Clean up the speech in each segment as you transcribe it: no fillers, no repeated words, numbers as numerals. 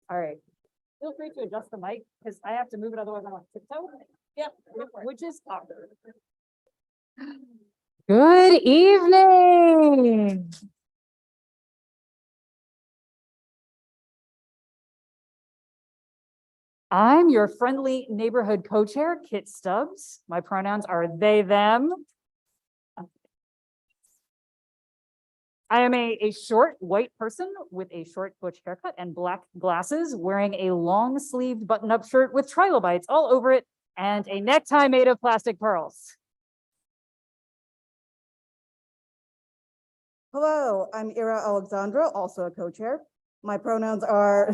All right. Feel free to adjust the mic because I have to move it, otherwise I'm on tiptoe. Yep, which is awkward. Good evening. I'm your friendly neighborhood co-chair, Kit Stubbs. My pronouns are they, them. I am a short white person with a short butch haircut and black glasses, wearing a long sleeved button up shirt with trilobites all over it and a necktie made of plastic pearls. Hello, I'm Ira Alexandra, also a co-chair. My pronouns are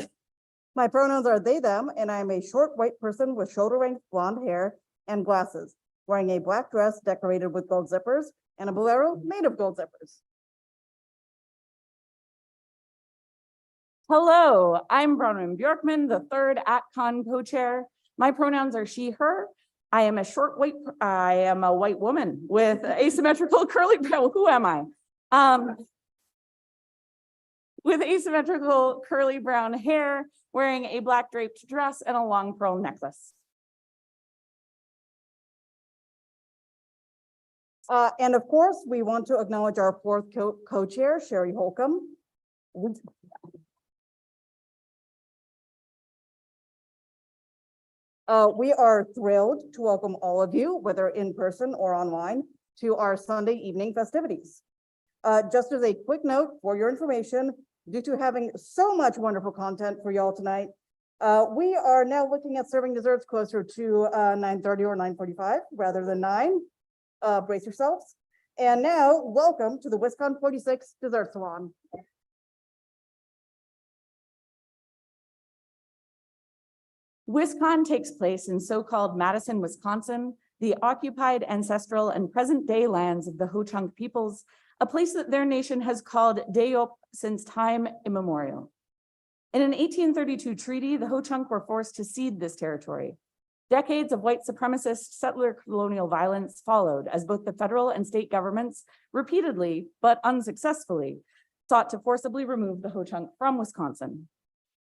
they, them, and I'm a short white person with shoulder-length blonde hair and glasses, wearing a black dress decorated with gold zippers and a bolero made of gold zippers. Hello, I'm Bronwyn Bjorkman, the third AtCon co-chair. My pronouns are she, her. I am a white woman with asymmetrical curly brown. Who am I? With asymmetrical curly brown hair, wearing a black draped dress and a long pearl necklace. And of course, we want to acknowledge our fourth co-chair, Sherry Holcomb. We are thrilled to welcome all of you, whether in person or online, to our Sunday evening festivities. Just as a quick note for your information, due to having so much wonderful content for y'all tonight, we are now looking at serving desserts closer to 9:30 or 9:45 rather than 9. Brace yourselves. And now, welcome to the WisCon 46 Dessert Salon. WisCon takes place in so-called Madison, Wisconsin, the occupied ancestral and present-day lands of the Ho-Chunk peoples, a place that their nation has called Deyop since time immemorial. In an 1832 treaty, the Ho-Chunk were forced to cede this territory. Decades of white supremacist settler colonial violence followed as both the federal and state governments repeatedly, but unsuccessfully, sought to forcibly remove the Ho-Chunk from Wisconsin.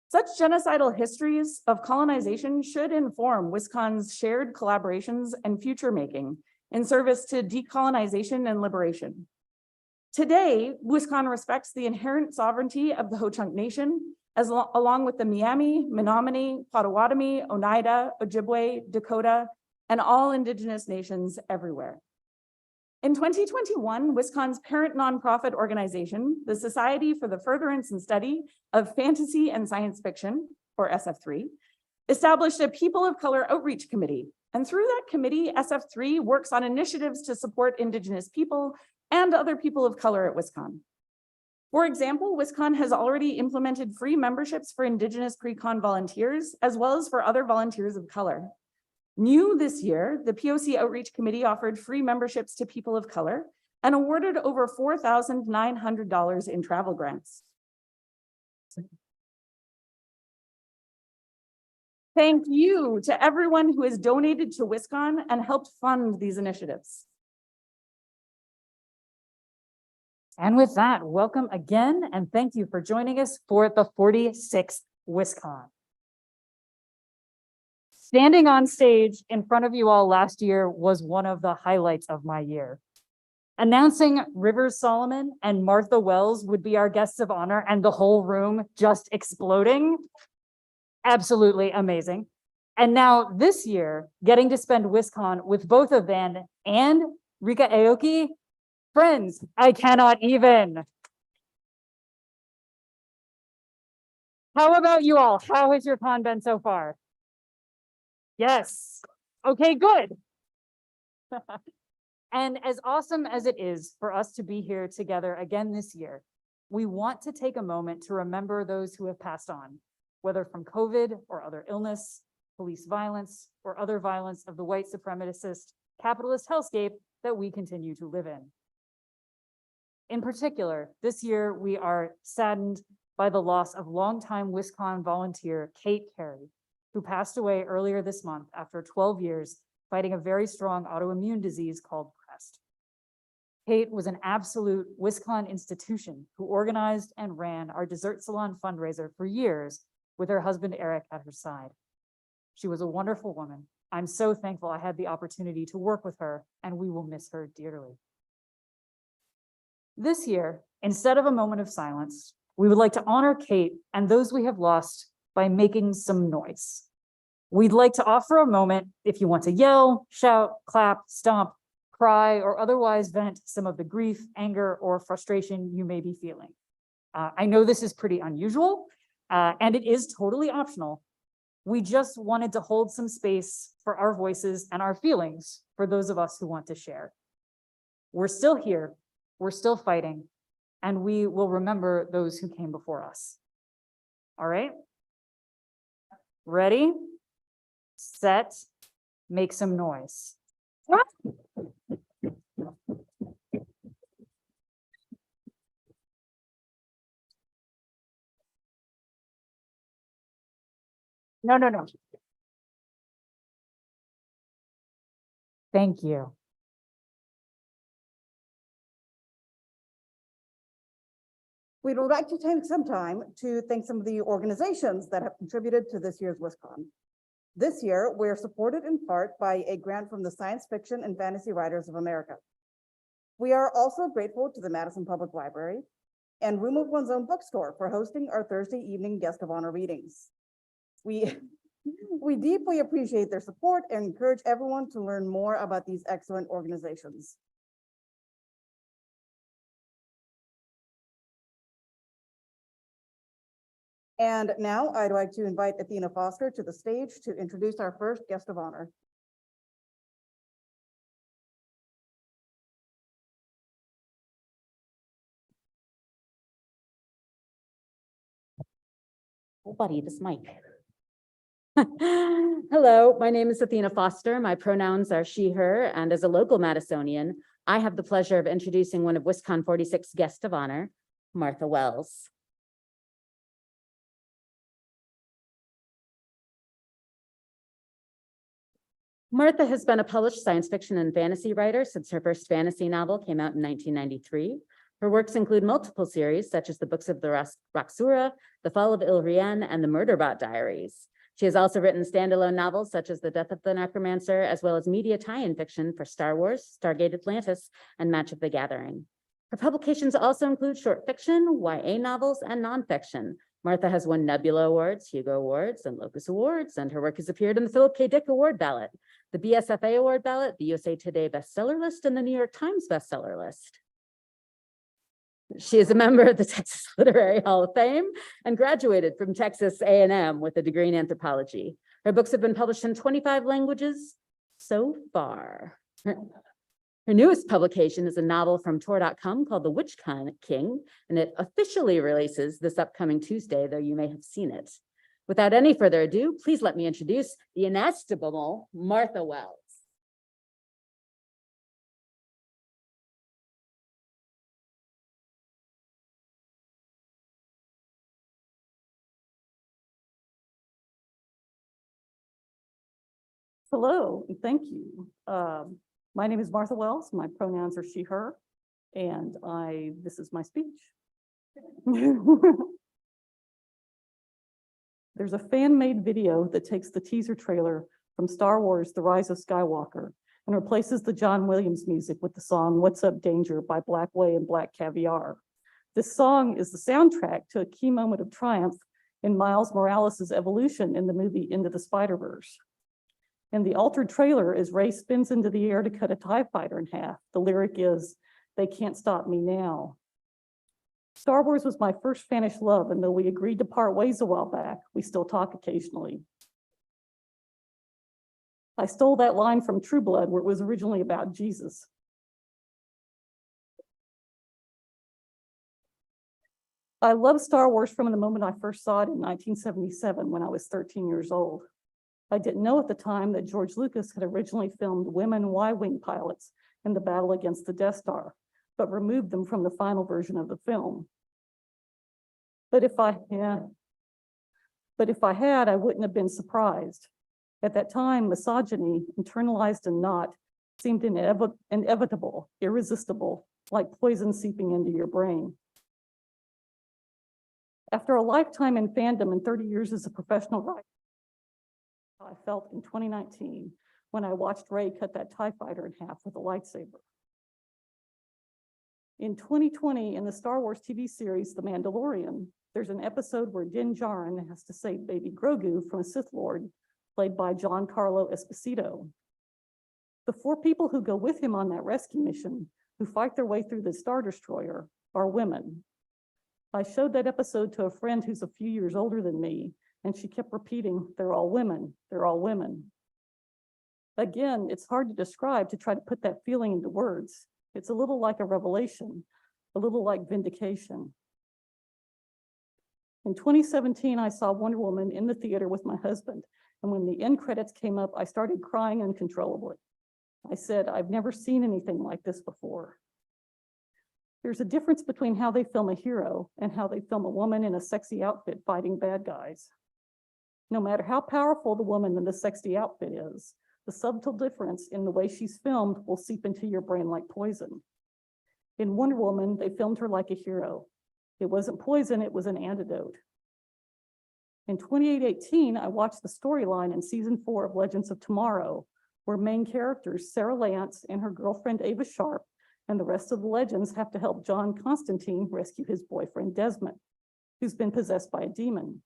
Such genocidal histories of colonization should inform WisCon's shared collaborations and future making in service to decolonization and liberation. Today, WisCon respects the inherent sovereignty of the Ho-Chunk Nation, along with the Miami, Menominee, Potawatomi, Oneida, Ojibwe, Dakota, and all Indigenous nations everywhere. In 2021, WisCon's parent nonprofit organization, the Society for the Furtherance and Study of Fantasy and Science Fiction, or SF3, established a People of Color Outreach Committee. And through that committee, SF3 works on initiatives to support Indigenous people and other people of color at WisCon. For example, WisCon has already implemented free memberships for Indigenous pre-con volunteers, as well as for other volunteers of color. New this year, the POC Outreach Committee offered free memberships to people of color and awarded over $4,900 in travel grants. Thank you to everyone who has donated to WisCon and helped fund these initiatives. And with that, welcome again, and thank you for joining us for the 46th WisCon. Standing on stage in front of you all last year was one of the highlights of my year. Announcing Rivers Solomon and Martha Wells would be our guests of honor and the whole room just exploding. Absolutely amazing. And now this year, getting to spend WisCon with both of them and Rika Aoki, friends, I cannot even. How about you all? How has your con been so far? Yes. Okay, good. And as awesome as it is for us to be here together again this year, we want to take a moment to remember those who have passed on, whether from COVID or other illness, police violence, or other violence of the white supremacist capitalist hellscape that we continue to live in. In particular, this year we are saddened by the loss of longtime WisCon volunteer Kate Carey, who passed away earlier this month after 12 years fighting a very strong autoimmune disease called CREST. Kate was an absolute WisCon institution who organized and ran our dessert salon fundraiser for years with her husband, Eric, at her side. She was a wonderful woman. I'm so thankful I had the opportunity to work with her, and we will miss her dearly. This year, instead of a moment of silence, we would like to honor Kate and those we have lost by making some noise. We'd like to offer a moment if you want to yell, shout, clap, stomp, cry, or otherwise vent some of the grief, anger, or frustration you may be feeling. I know this is pretty unusual, and it is totally optional. We just wanted to hold some space for our voices and our feelings for those of us who want to share. We're still here, we're still fighting, and we will remember those who came before us. All right? Ready, set, make some noise. No. Thank you. We would like to take some time to thank some of the organizations that have contributed to this year's WisCon. This year, we're supported in part by a grant from the Science Fiction and Fantasy Writers of America. We are also grateful to the Madison Public Library and Room of One's Own Bookstore for hosting our Thursday evening guest of honor readings. We deeply appreciate their support and encourage everyone to learn more about these excellent organizations. And now I'd like to invite Athena Foster to the stage to introduce our first guest of honor. Oh, buddy, this mic. Hello, my name is Athena Foster. My pronouns are she, her, and as a local Madisonian, I have the pleasure of introducing one of WisCon 46 guests of honor, Martha Wells. Martha has been a published science fiction and fantasy writer since her first fantasy novel came out in 1993. Her works include multiple series, such as the Books of the Roxura, The Fall of Ilrienne, and the Murderbot Diaries. She has also written standalone novels such as The Death of the Necromancer, as well as media tie-in fiction for Star Wars, Stargate Atlantis, and Match of the Gathering. Her publications also include short fiction, YA novels, and nonfiction. Martha has won Nebula Awards, Hugo Awards, and Locus Awards, and her work has appeared in the Philip K. Dick Award ballot, the BSFA Award ballot, the USA Today bestseller list, and the New York Times bestseller list. She is a member of the Texas Literary Hall of Fame and graduated from Texas A&M with a degree in anthropology. Her books have been published in 25 languages so far. Her newest publication is a novel from Tor.com called The Witch King, and it officially releases this upcoming Tuesday, though you may have seen it. Without any further ado, please let me introduce the inestimable Martha Wells. Hello, and thank you. My name is Martha Wells. My pronouns are she, her, and this is my speech. There's a fan-made video that takes the teaser trailer from Star Wars: The Rise of Skywalker and replaces the John Williams music with the song What's Up Danger by Black Way and Black Caviar. This song is the soundtrack to a key moment of triumph in Miles Morales' evolution in the movie Into the Spider-Verse. In the altered trailer, as Rey spins into the air to cut a TIE fighter in half, the lyric is, "They can't stop me now." Star Wars was my first Spanish love, and though we agreed to part ways a while back, we still talk occasionally. I stole that line from True Blood, where it was originally about Jesus. I loved Star Wars from the moment I first saw it in 1977 when I was 13 years old. I didn't know at the time that George Lucas had originally filmed women Y-wing pilots in the battle against the Death Star, but removed them from the final version of the film. But if I had, I wouldn't have been surprised. At that time, misogyny, internalized and not, seemed inevitable, irresistible, like poison seeping into your brain. After a lifetime in fandom and 30 years as a professional writer, I felt in 2019 when I watched Rey cut that TIE fighter in half with a lightsaber. In 2020, in the Star Wars TV series, The Mandalorian, there's an episode where Din Djarin has to save baby Grogu from a Sith Lord, played by Giancarlo Esposito. The 4 people who go with him on that rescue mission, who fight their way through the Star Destroyer, are women. I showed that episode to a friend who's a few years older than me, and she kept repeating, "They're all women, they're all women." Again, it's hard to describe to try to put that feeling into words. It's a little like a revelation, a little like vindication. In 2017, I saw Wonder Woman in the theater with my husband, and when the end credits came up, I started crying uncontrollably. I said, "I've never seen anything like this before." There's a difference between how they film a hero and how they film a woman in a sexy outfit fighting bad guys. No matter how powerful the woman in the sexy outfit is, the subtle difference in the way she's filmed will seep into your brain like poison. In Wonder Woman, they filmed her like a hero. It wasn't poison, it was an antidote. In 2018, I watched the storyline in season 4 of Legends of Tomorrow, where main characters Sarah Lance and her girlfriend Ava Sharp and the rest of the Legends have to help John Constantine rescue his boyfriend Desmond, who's been possessed by a demon.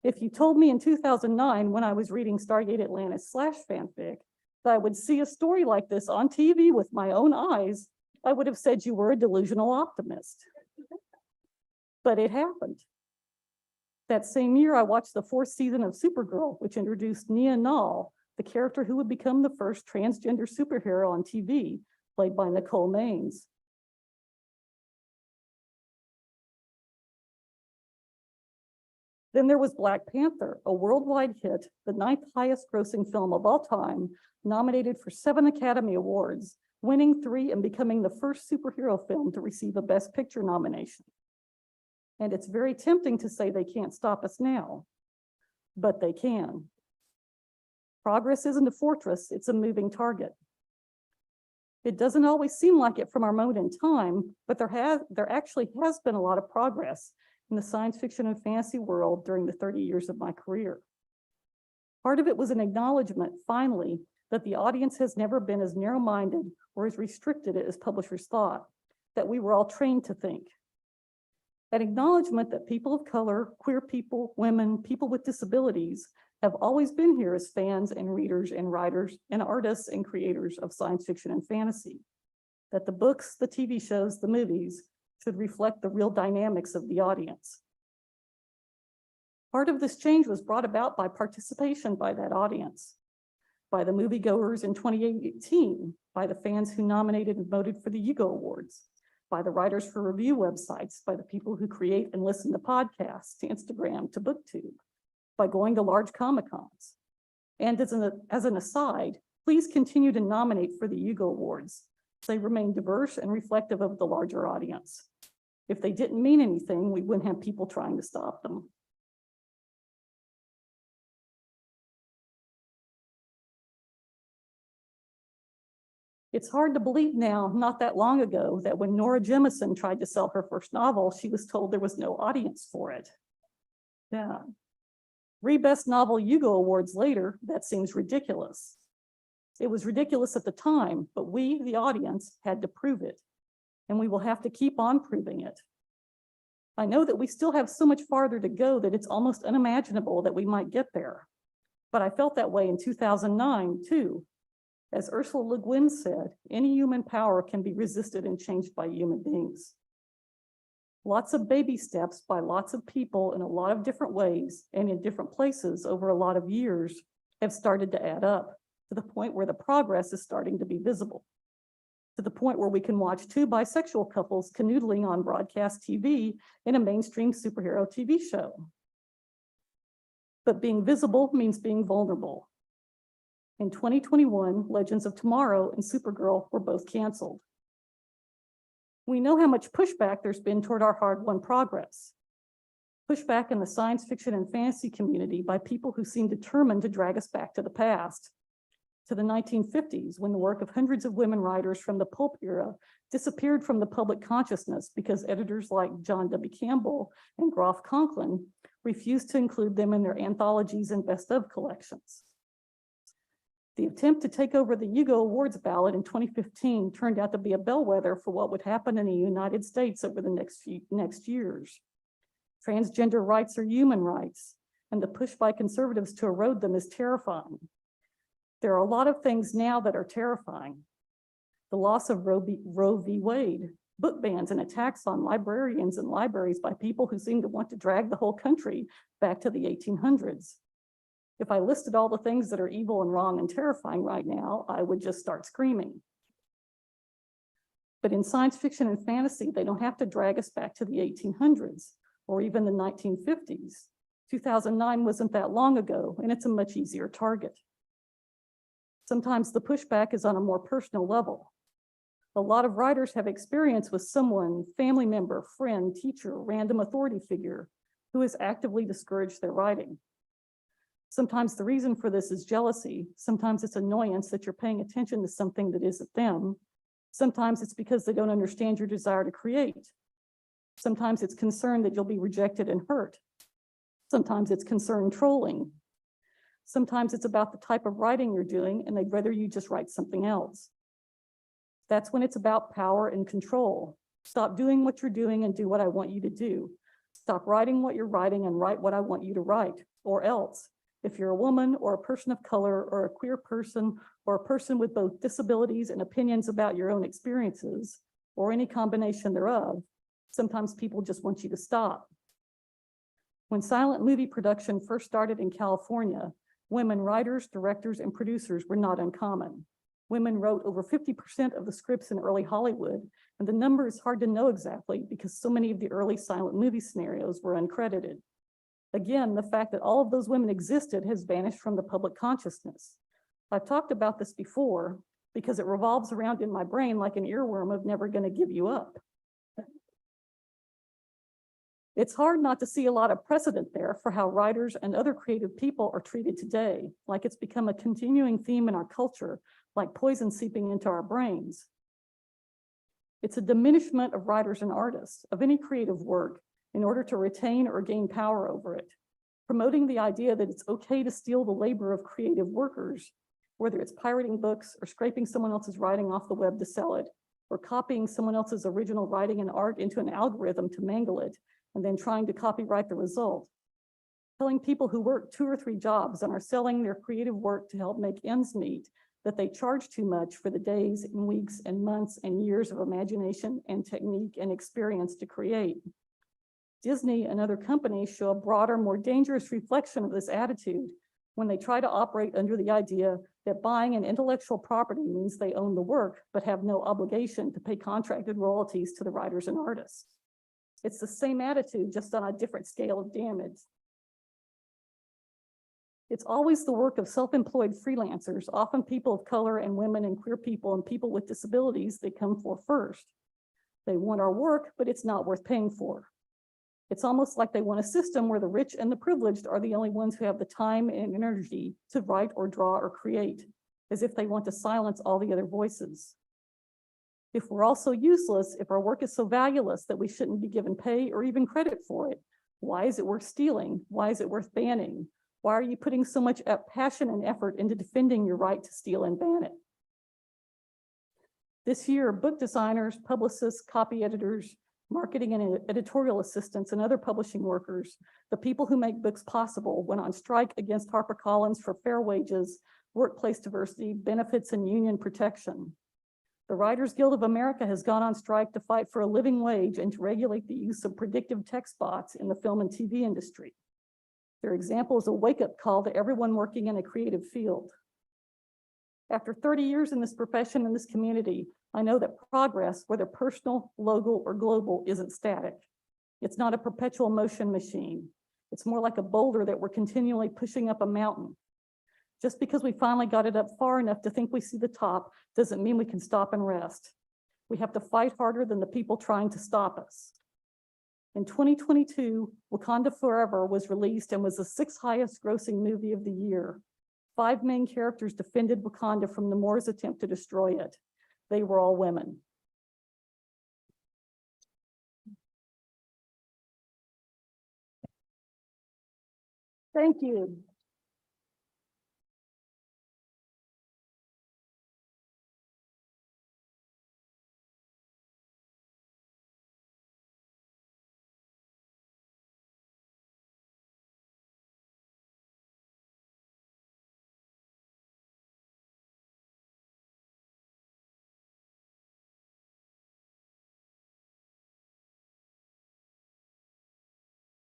If you told me in 2009, when I was reading Stargate Atlantis / fanfic, that I would see a story like this on TV with my own eyes, I would have said you were a delusional optimist. But it happened. That same year, I watched the 4th season of Supergirl, which introduced Nia Nal, the character who would become the first transgender superhero on TV, played by Nicole Maines. Then there was Black Panther, a worldwide hit, the 9th highest grossing film of all time, nominated for 7 Academy Awards, winning 3 and becoming the first superhero film to receive a Best Picture nomination. And it's very tempting to say they can't stop us now, but they can. Progress isn't a fortress, it's a moving target. It doesn't always seem like it from our moment in time, but there actually has been a lot of progress in the science fiction and fantasy world during the 30 years of my career. Part of it was an acknowledgement, finally, that the audience has never been as narrow-minded or as restricted as publishers thought, that we were all trained to think. An acknowledgement that people of color, queer people, women, people with disabilities have always been here as fans and readers and writers and artists and creators of science fiction and fantasy. That the books, the TV shows, the movies should reflect the real dynamics of the audience. Part of this change was brought about by participation by that audience, by the moviegoers in 2018, by the fans who nominated and voted for the Hugo Awards, by the writers for review websites, by the people who create and listen to podcasts, to Instagram, to BookTube, by going to large Comic-Cons. And as an aside, please continue to nominate for the Hugo Awards. They remain diverse and reflective of the larger audience. If they didn't mean anything, we wouldn't have people trying to stop them. It's hard to believe now, not that long ago, that when Nora Jemisin tried to sell her first novel, she was told there was no audience for it. Yeah. 3 Best Novel Hugo Awards later, that seems ridiculous. It was ridiculous at the time, but we, the audience, had to prove it, and we will have to keep on proving it. I know that we still have so much farther to go that it's almost unimaginable that we might get there, but I felt that way in 2009 too. As Ursula Le Guin said, any human power can be resisted and changed by human beings. Lots of baby steps by lots of people in a lot of different ways and in different places over a lot of years have started to add up to the point where the progress is starting to be visible, to the point where we can watch 2 bisexual couples canoodling on broadcast TV in a mainstream superhero TV show. But being visible means being vulnerable. In 2021, Legends of Tomorrow and Supergirl were both canceled. We know how much pushback there's been toward our hard-won progress. Pushback in the science fiction and fantasy community by people who seem determined to drag us back to the past. to the 1950s, when the work of hundreds of women writers from the pulp era disappeared from the public consciousness because editors like John W. Campbell and Groff Conklin refused to include them in their anthologies and best of collections. The attempt to take over the Hugo Awards ballot in 2015 turned out to be a bellwether for what would happen in the United States over the next years. Transgender rights are human rights, and the push by conservatives to erode them is terrifying. There are a lot of things now that are terrifying. The loss of Roe v. Wade, book bans and attacks on librarians and libraries by people who seem to want to drag the whole country back to the 1800s. If I listed all the things that are evil and wrong and terrifying right now, I would just start screaming. But in science fiction and fantasy, they don't have to drag us back to the 1800s or even the 1950s. 2009 wasn't that long ago, and it's a much easier target. Sometimes the pushback is on a more personal level. A lot of writers have experience with someone, family member, friend, teacher, random authority figure, who has actively discouraged their writing. Sometimes the reason for this is jealousy. Sometimes it's annoyance that you're paying attention to something that isn't them. Sometimes it's because they don't understand your desire to create. Sometimes it's concern that you'll be rejected and hurt. Sometimes it's concern trolling. Sometimes it's about the type of writing you're doing and they'd rather you just write something else. That's when it's about power and control. Stop doing what you're doing and do what I want you to do. Stop writing what you're writing and write what I want you to write, or else. If you're a woman or a person of color or a queer person or a person with both disabilities and opinions about your own experiences, or any combination thereof, sometimes people just want you to stop. When silent movie production first started in California, women writers, directors, and producers were not uncommon. Women wrote over 50% of the scripts in early Hollywood, and the number is hard to know exactly because so many of the early silent movie scenarios were uncredited. Again, the fact that all of those women existed has vanished from the public consciousness. I've talked about this before because it revolves around in my brain like an earworm of never going to give you up. It's hard not to see a lot of precedent there for how writers and other creative people are treated today, like it's become a continuing theme in our culture, like poison seeping into our brains. It's a diminishment of writers and artists, of any creative work, in order to retain or gain power over it, promoting the idea that it's okay to steal the labor of creative workers, whether it's pirating books or scraping someone else's writing off the web to sell it, or copying someone else's original writing and art into an algorithm to mangle it, and then trying to copyright the result. Telling people who work 2 or 3 jobs and are selling their creative work to help make ends meet that they charge too much for the days and weeks and months and years of imagination and technique and experience to create. Disney and other companies show a broader, more dangerous reflection of this attitude when they try to operate under the idea that buying an intellectual property means they own the work, but have no obligation to pay contracted royalties to the writers and artists. It's the same attitude, just on a different scale of damage. It's always the work of self-employed freelancers, often people of color and women and queer people and people with disabilities that come for first. They want our work, but it's not worth paying for. It's almost like they want a system where the rich and the privileged are the only ones who have the time and energy to write or draw or create, as if they want to silence all the other voices. If we're all so useless, if our work is so valueless that we shouldn't be given pay or even credit for it, why is it worth stealing? Why is it worth banning? Why are you putting so much passion and effort into defending your right to steal and ban it? This year, book designers, publicists, copy editors, marketing and editorial assistants, and other publishing workers, the people who make books possible, went on strike against HarperCollins for fair wages, workplace diversity, benefits, and union protection. The Writers Guild of America has gone on strike to fight for a living wage and to regulate the use of predictive text bots in the film and TV industry. Their example is a wake-up call to everyone working in a creative field. After 30 years in this profession and this community, I know that progress, whether personal, local, or global, isn't static. It's not a perpetual motion machine. It's more like a boulder that we're continually pushing up a mountain. Just because we finally got it up far enough to think we see the top doesn't mean we can stop and rest. We have to fight harder than the people trying to stop us. In 2022, Wakanda Forever was released and was the 6th highest grossing movie of the year. 5 main characters defended Wakanda from the Moors' attempt to destroy it. They were all women. Thank you.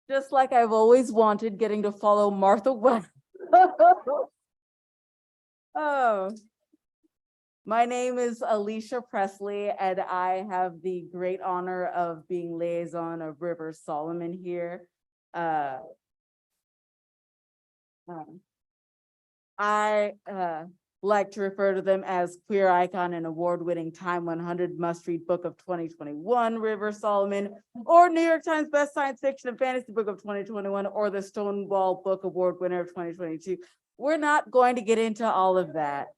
Just like I've always wanted, getting to follow Martha West. Oh. My name is Alicia Presley, and I have the great honor of being liaison of River Solomon here. I like to refer to them as queer icon and award-winning Time 100 must-read book of 2021, River Solomon, or New York Times Best Science Fiction and Fantasy Book of 2021, or the Stonewall Book Award winner of 2022. We're not going to get into all of that.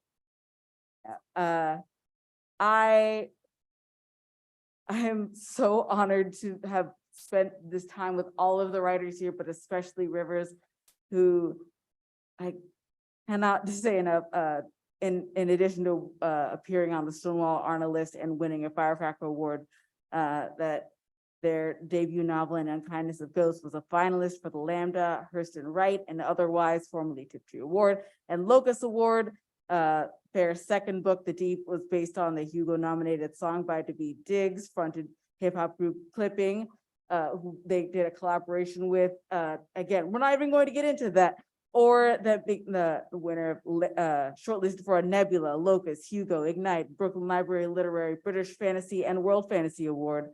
I am so honored to have spent this time with all of the writers here, but especially Rivers, who I cannot say enough, in addition to appearing on the Stonewall Arna list and winning a Firecracker Award, that their debut novel, In Unkindness of Ghosts, was a finalist for the Lambda, Hurston Wright, and Otherwise, formerly Tiptree Award, and Locus Award. Their second book, The Deep, was based on the Hugo-nominated song by Daveed Diggs, fronted hip-hop group Clipping, who they did a collaboration with. Again, we're not even going to get into that. Or the winner of shortlisted for a Nebula, Locus, Hugo, Ignite, Brooklyn Library Literary, British Fantasy, and World Fantasy Award.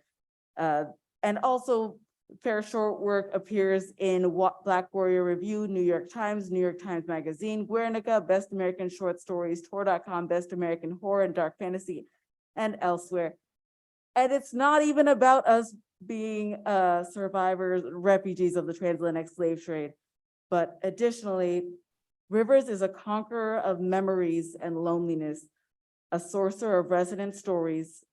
And also, Fair Short Work appears in Black Warrior Review, New York Times Magazine, Guernica, Best American Short Stories, Tor.com, Best American Horror and Dark Fantasy, and elsewhere. And it's not even about us being survivors, refugees of the transatlantic slave trade, but additionally, Rivers is a conqueror of memories and loneliness, a sorcerer of resonant stories,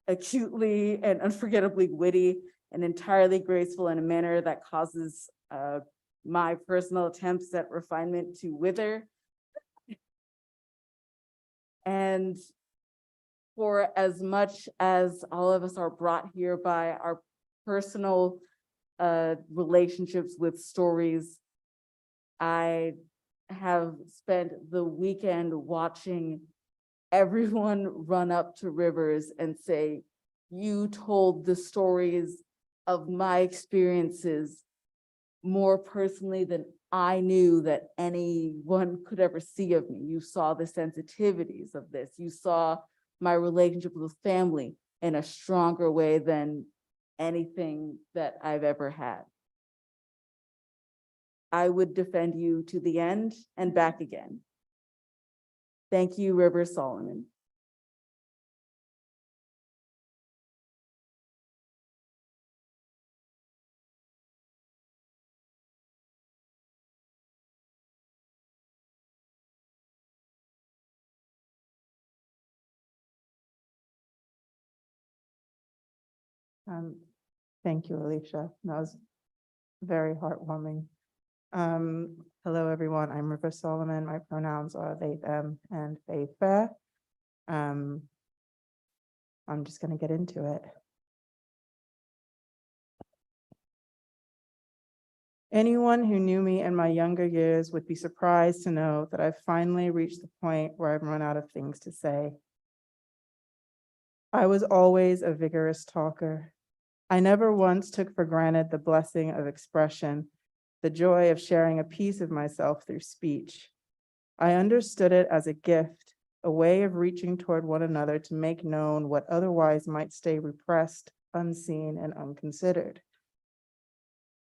acutely and unforgettably witty, and entirely graceful in a manner that causes my personal attempts at refinement to wither. And for as much as all of us are brought here by our personal relationships with stories, I have spent the weekend watching everyone run up to Rivers and say, "You told the stories of my experiences more personally than I knew that anyone could ever see of me. You saw the sensitivities of this. You saw my relationship with family in a stronger way than anything that I've ever had. I would defend you to the end and back again. Thank you, River Solomon." Thank you, Alicia. That was very heartwarming. Hello, everyone. I'm River Solomon. My pronouns are they, them, and they, fair. I'm just going to get into it. Anyone who knew me in my younger years would be surprised to know that I've finally reached the point where I've run out of things to say. I was always a vigorous talker. I never once took for granted the blessing of expression, the joy of sharing a piece of myself through speech. I understood it as a gift, a way of reaching toward one another to make known what otherwise might stay repressed, unseen, and unconsidered.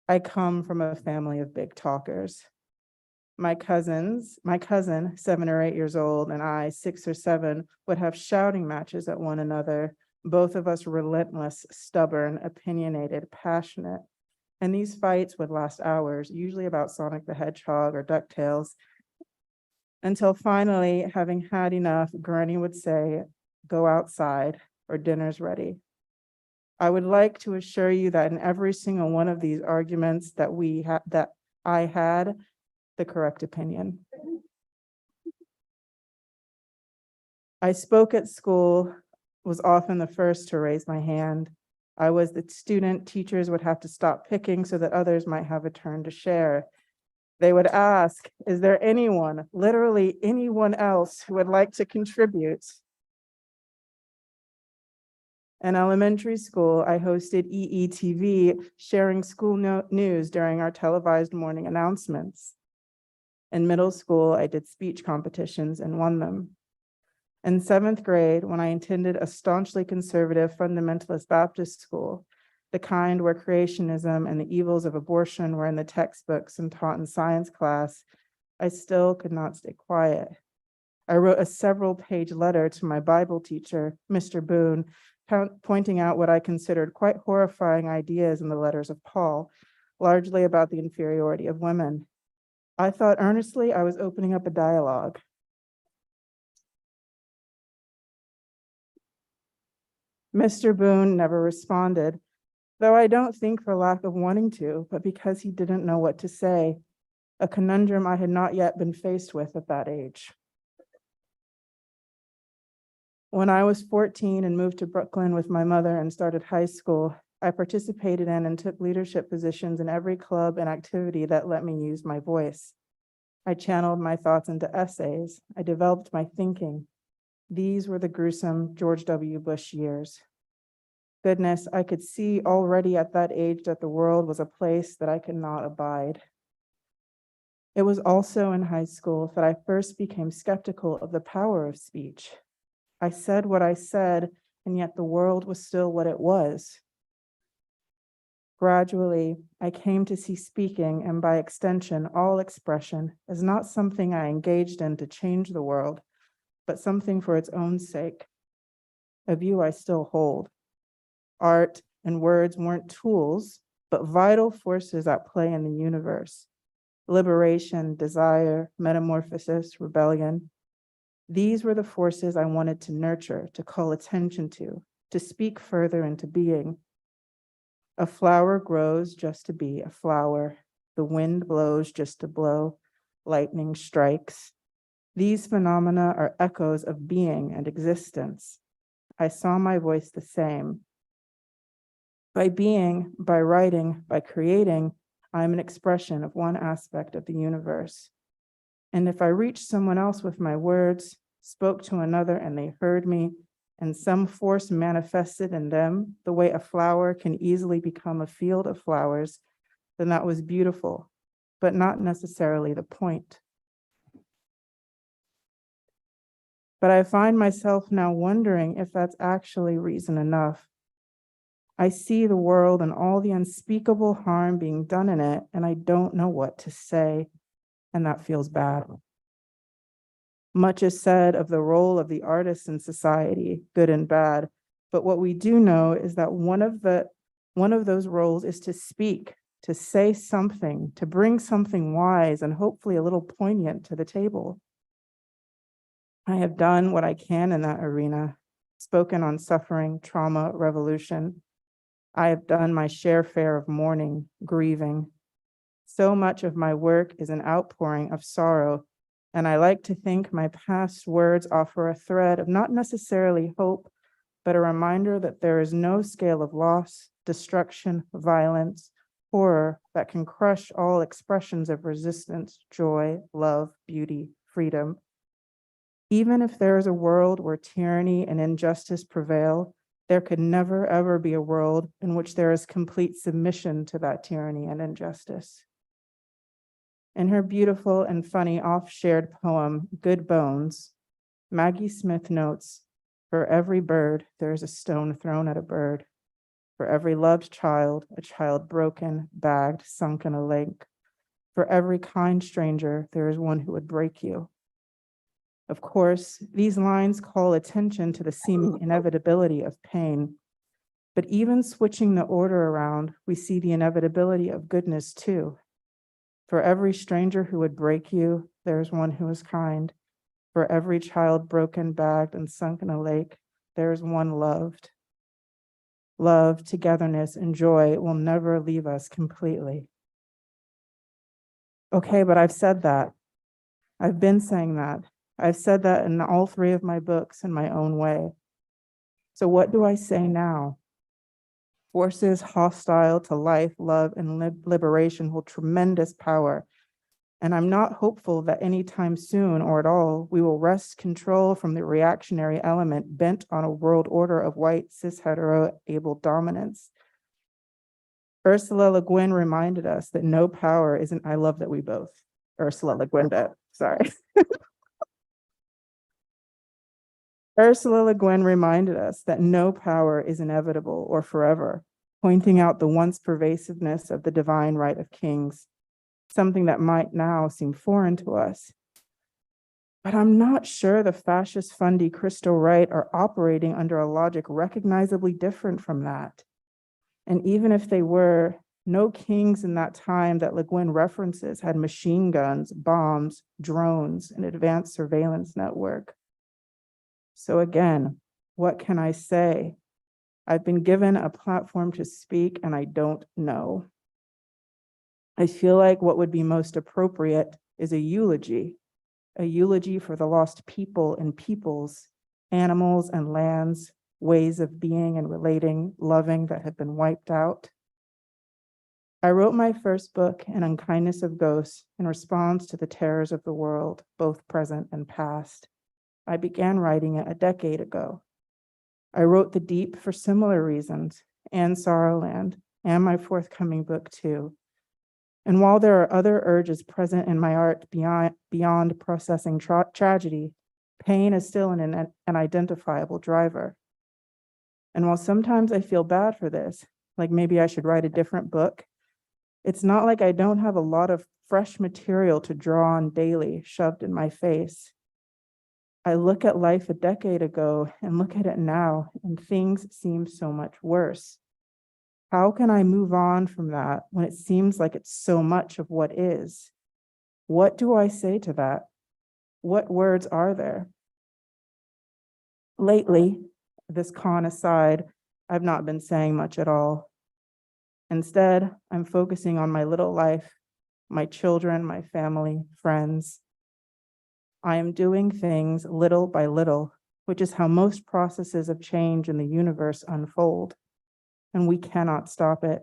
I come from a family of big talkers. My cousin, 7 or 8 years old, and I, 6 or 7, would have shouting matches at one another, both of us relentless, stubborn, opinionated, passionate. And these fights would last hours, usually about Sonic the Hedgehog or DuckTales. until finally, having had enough, Granny would say, "Go outside or dinner's ready." I would like to assure you that in every single one of these arguments that I had the correct opinion. I spoke at school, was often the first to raise my hand. I was the student teachers would have to stop picking so that others might have a turn to share. They would ask, is there anyone, literally anyone else who would like to contribute? In elementary school, I hosted EETV, sharing school news during our televised morning announcements. In middle school, I did speech competitions and won them. In 7th grade, when I attended a staunchly conservative fundamentalist Baptist school, the kind where creationism and the evils of abortion were in the textbooks and taught in science class, I still could not stay quiet. I wrote a several-page letter to my Bible teacher, Mr. Boone, pointing out what I considered quite horrifying ideas in the letters of Paul, largely about the inferiority of women. I thought earnestly I was opening up a dialogue. Mr. Boone never responded, though I don't think for lack of wanting to, but because he didn't know what to say, a conundrum I had not yet been faced with at that age. When I was 14 and moved to Brooklyn with my mother and started high school, I participated in and took leadership positions in every club and activity that let me use my voice. I channeled my thoughts into essays. I developed my thinking. These were the gruesome George W. Bush years. Goodness, I could see already at that age that the world was a place that I could not abide. It was also in high school that I first became skeptical of the power of speech. I said what I said, and yet the world was still what it was. Gradually, I came to see speaking, and by extension, all expression, as not something I engaged in to change the world, but something for its own sake, a view I still hold. Art and words weren't tools, but vital forces at play in the universe. Liberation, desire, metamorphosis, rebellion. These were the forces I wanted to nurture, to call attention to speak further into being. A flower grows just to be a flower. The wind blows just to blow. Lightning strikes. These phenomena are echoes of being and existence. I saw my voice the same. By being, by writing, by creating, I am an expression of one aspect of the universe. And if I reached someone else with my words, spoke to another and they heard me, and some force manifested in them the way a flower can easily become a field of flowers, then that was beautiful, but not necessarily the point. But I find myself now wondering if that's actually reason enough. I see the world and all the unspeakable harm being done in it, and I don't know what to say, and that feels bad. Much is said of the role of the artist in society, good and bad, but what we do know is that one of those roles is to speak, to say something, to bring something wise and hopefully a little poignant to the table. I have done what I can in that arena, spoken on suffering, trauma, revolution. I have done my share of mourning, grieving. So much of my work is an outpouring of sorrow, and I like to think my past words offer a thread of not necessarily hope, but a reminder that there is no scale of loss, destruction, violence, horror that can crush all expressions of resistance, joy, love, beauty, freedom. Even if there is a world where tyranny and injustice prevail, there could never, ever be a world in which there is complete submission to that tyranny and injustice. In her beautiful and funny oft-shared poem, Good Bones, Maggie Smith notes, for every bird, there is a stone thrown at a bird. For every loved child, a child broken, bagged, sunk in a lake. For every kind stranger, there is one who would break you. Of course, these lines call attention to the seeming inevitability of pain. But even switching the order around, we see the inevitability of goodness too. For every stranger who would break you, there is one who is kind. For every child broken, bagged, and sunk in a lake, there is one loved. Love, togetherness, and joy will never leave us completely. Okay, but I've said that. I've been saying that. I've said that in all three of my books in my own way. So what do I say now? Forces hostile to life, love, and liberation hold tremendous power. And I'm not hopeful that anytime soon or at all, we will wrest control from the reactionary element bent on a world order of white, cis, hetero, able dominance. Ursula Le Guin reminded us that no power isn't, I love that we both, Ursula Le Guin did, sorry. Ursula Le Guin reminded us that no power is inevitable or forever, pointing out the once pervasiveness of the divine right of kings, something that might now seem foreign to us. But I'm not sure the fascist fundy crystal right are operating under a logic recognizably different from that. And even if they were, no kings in that time that Le Guin references had machine guns, bombs, drones, and advanced surveillance network. So again, what can I say? I've been given a platform to speak and I don't know. I feel like what would be most appropriate is a eulogy for the lost people and peoples, animals and lands, ways of being and relating, loving that have been wiped out. I wrote my first book, An Unkindness of Ghosts, in response to the terrors of the world, both present and past. I began writing it a decade ago. I wrote The Deep for similar reasons, and Sorrowland, and my forthcoming book too. And while there are other urges present in my art beyond processing tragedy, pain is still an identifiable driver. And while sometimes I feel bad for this, like maybe I should write a different book, it's not like I don't have a lot of fresh material to draw on daily, shoved in my face. I look at life a decade ago and look at it now, and things seem so much worse. How can I move on from that when it seems like it's so much of what is? What do I say to that? What words are there? Lately, this con aside, I've not been saying much at all. Instead, I'm focusing on my little life, my children, my family, friends. I am doing things little by little, which is how most processes of change in the universe unfold, and we cannot stop it.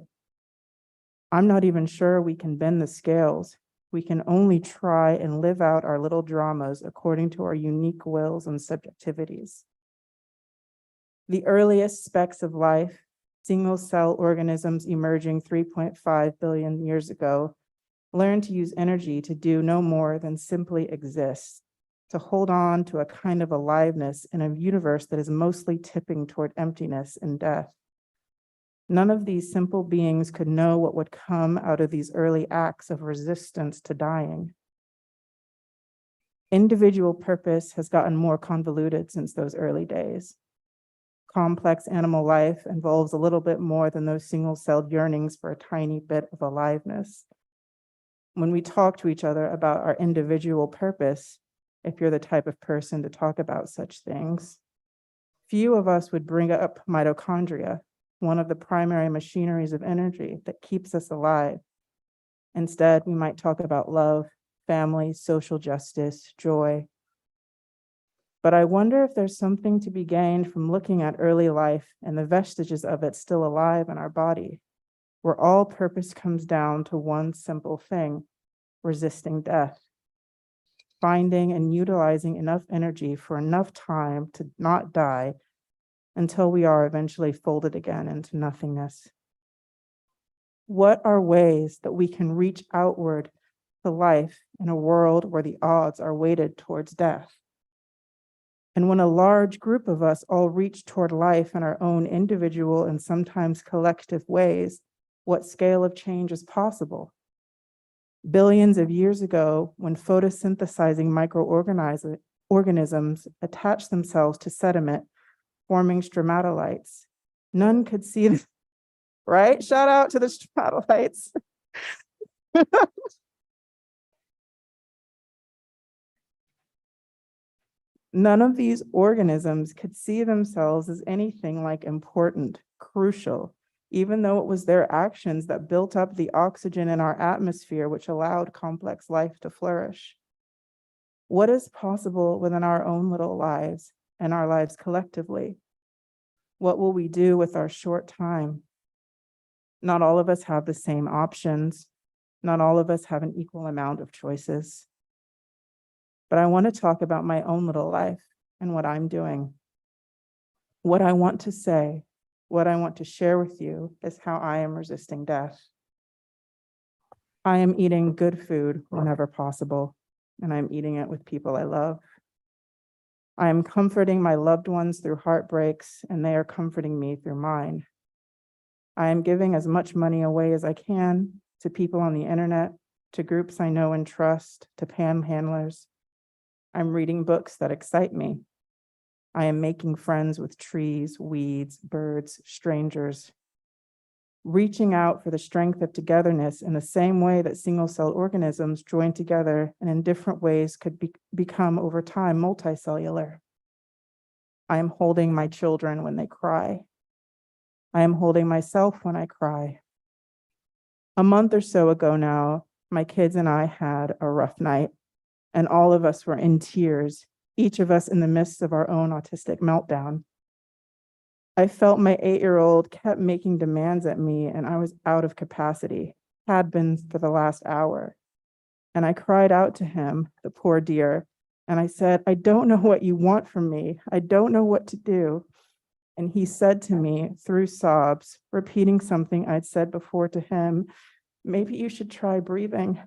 I'm not even sure we can bend the scales. We can only try and live out our little dramas according to our unique wills and subjectivities. The earliest specks of life, single-cell organisms emerging 3.5 billion years ago, learned to use energy to do no more than simply exist, to hold on to a kind of aliveness in a universe that is mostly tipping toward emptiness and death. None of these simple beings could know what would come out of these early acts of resistance to dying. Individual purpose has gotten more convoluted since those early days. Complex animal life involves a little bit more than those single-celled yearnings for a tiny bit of aliveness. When we talk to each other about our individual purpose, if you're the type of person to talk about such things, few of us would bring up mitochondria, one of the primary machineries of energy that keeps us alive. Instead, we might talk about love, family, social justice, joy. But I wonder if there's something to be gained from looking at early life and the vestiges of it still alive in our body, where all purpose comes down to one simple thing: resisting death, finding and utilizing enough energy for enough time to not die until we are eventually folded again into nothingness. What are ways that we can reach outward to life in a world where the odds are weighted towards death? And when a large group of us all reach toward life in our own individual and sometimes collective ways, what scale of change is possible? Billions of years ago, when photosynthesizing microorganisms attached themselves to sediment, forming stromatolites, none could see them, right? Shout out to the stromatolites. None of these organisms could see themselves as anything like important, crucial, even though it was their actions that built up the oxygen in our atmosphere, which allowed complex life to flourish. What is possible within our own little lives and our lives collectively? What will we do with our short time? Not all of us have the same options. Not all of us have an equal amount of choices. But I want to talk about my own little life and what I'm doing. What I want to say, what I want to share with you is how I am resisting death. I am eating good food whenever possible, and I'm eating it with people I love. I am comforting my loved ones through heartbreaks, and they are comforting me through mine. I am giving as much money away as I can to people on the internet, to groups I know and trust, to panhandlers. I'm reading books that excite me. I am making friends with trees, weeds, birds, strangers, reaching out for the strength of togetherness in the same way that single-celled organisms join together and in different ways could become over time multicellular. I am holding my children when they cry. I am holding myself when I cry. A month or so ago now, my kids and I had a rough night, and all of us were in tears, each of us in the midst of our own autistic meltdown. I felt my 8-year-old kept making demands at me, and I was out of capacity, had been for the last hour. And I cried out to him, the poor dear, and I said, I don't know what you want from me. I don't know what to do. And he said to me through sobs, repeating something I'd said before to him, maybe you should try breathing.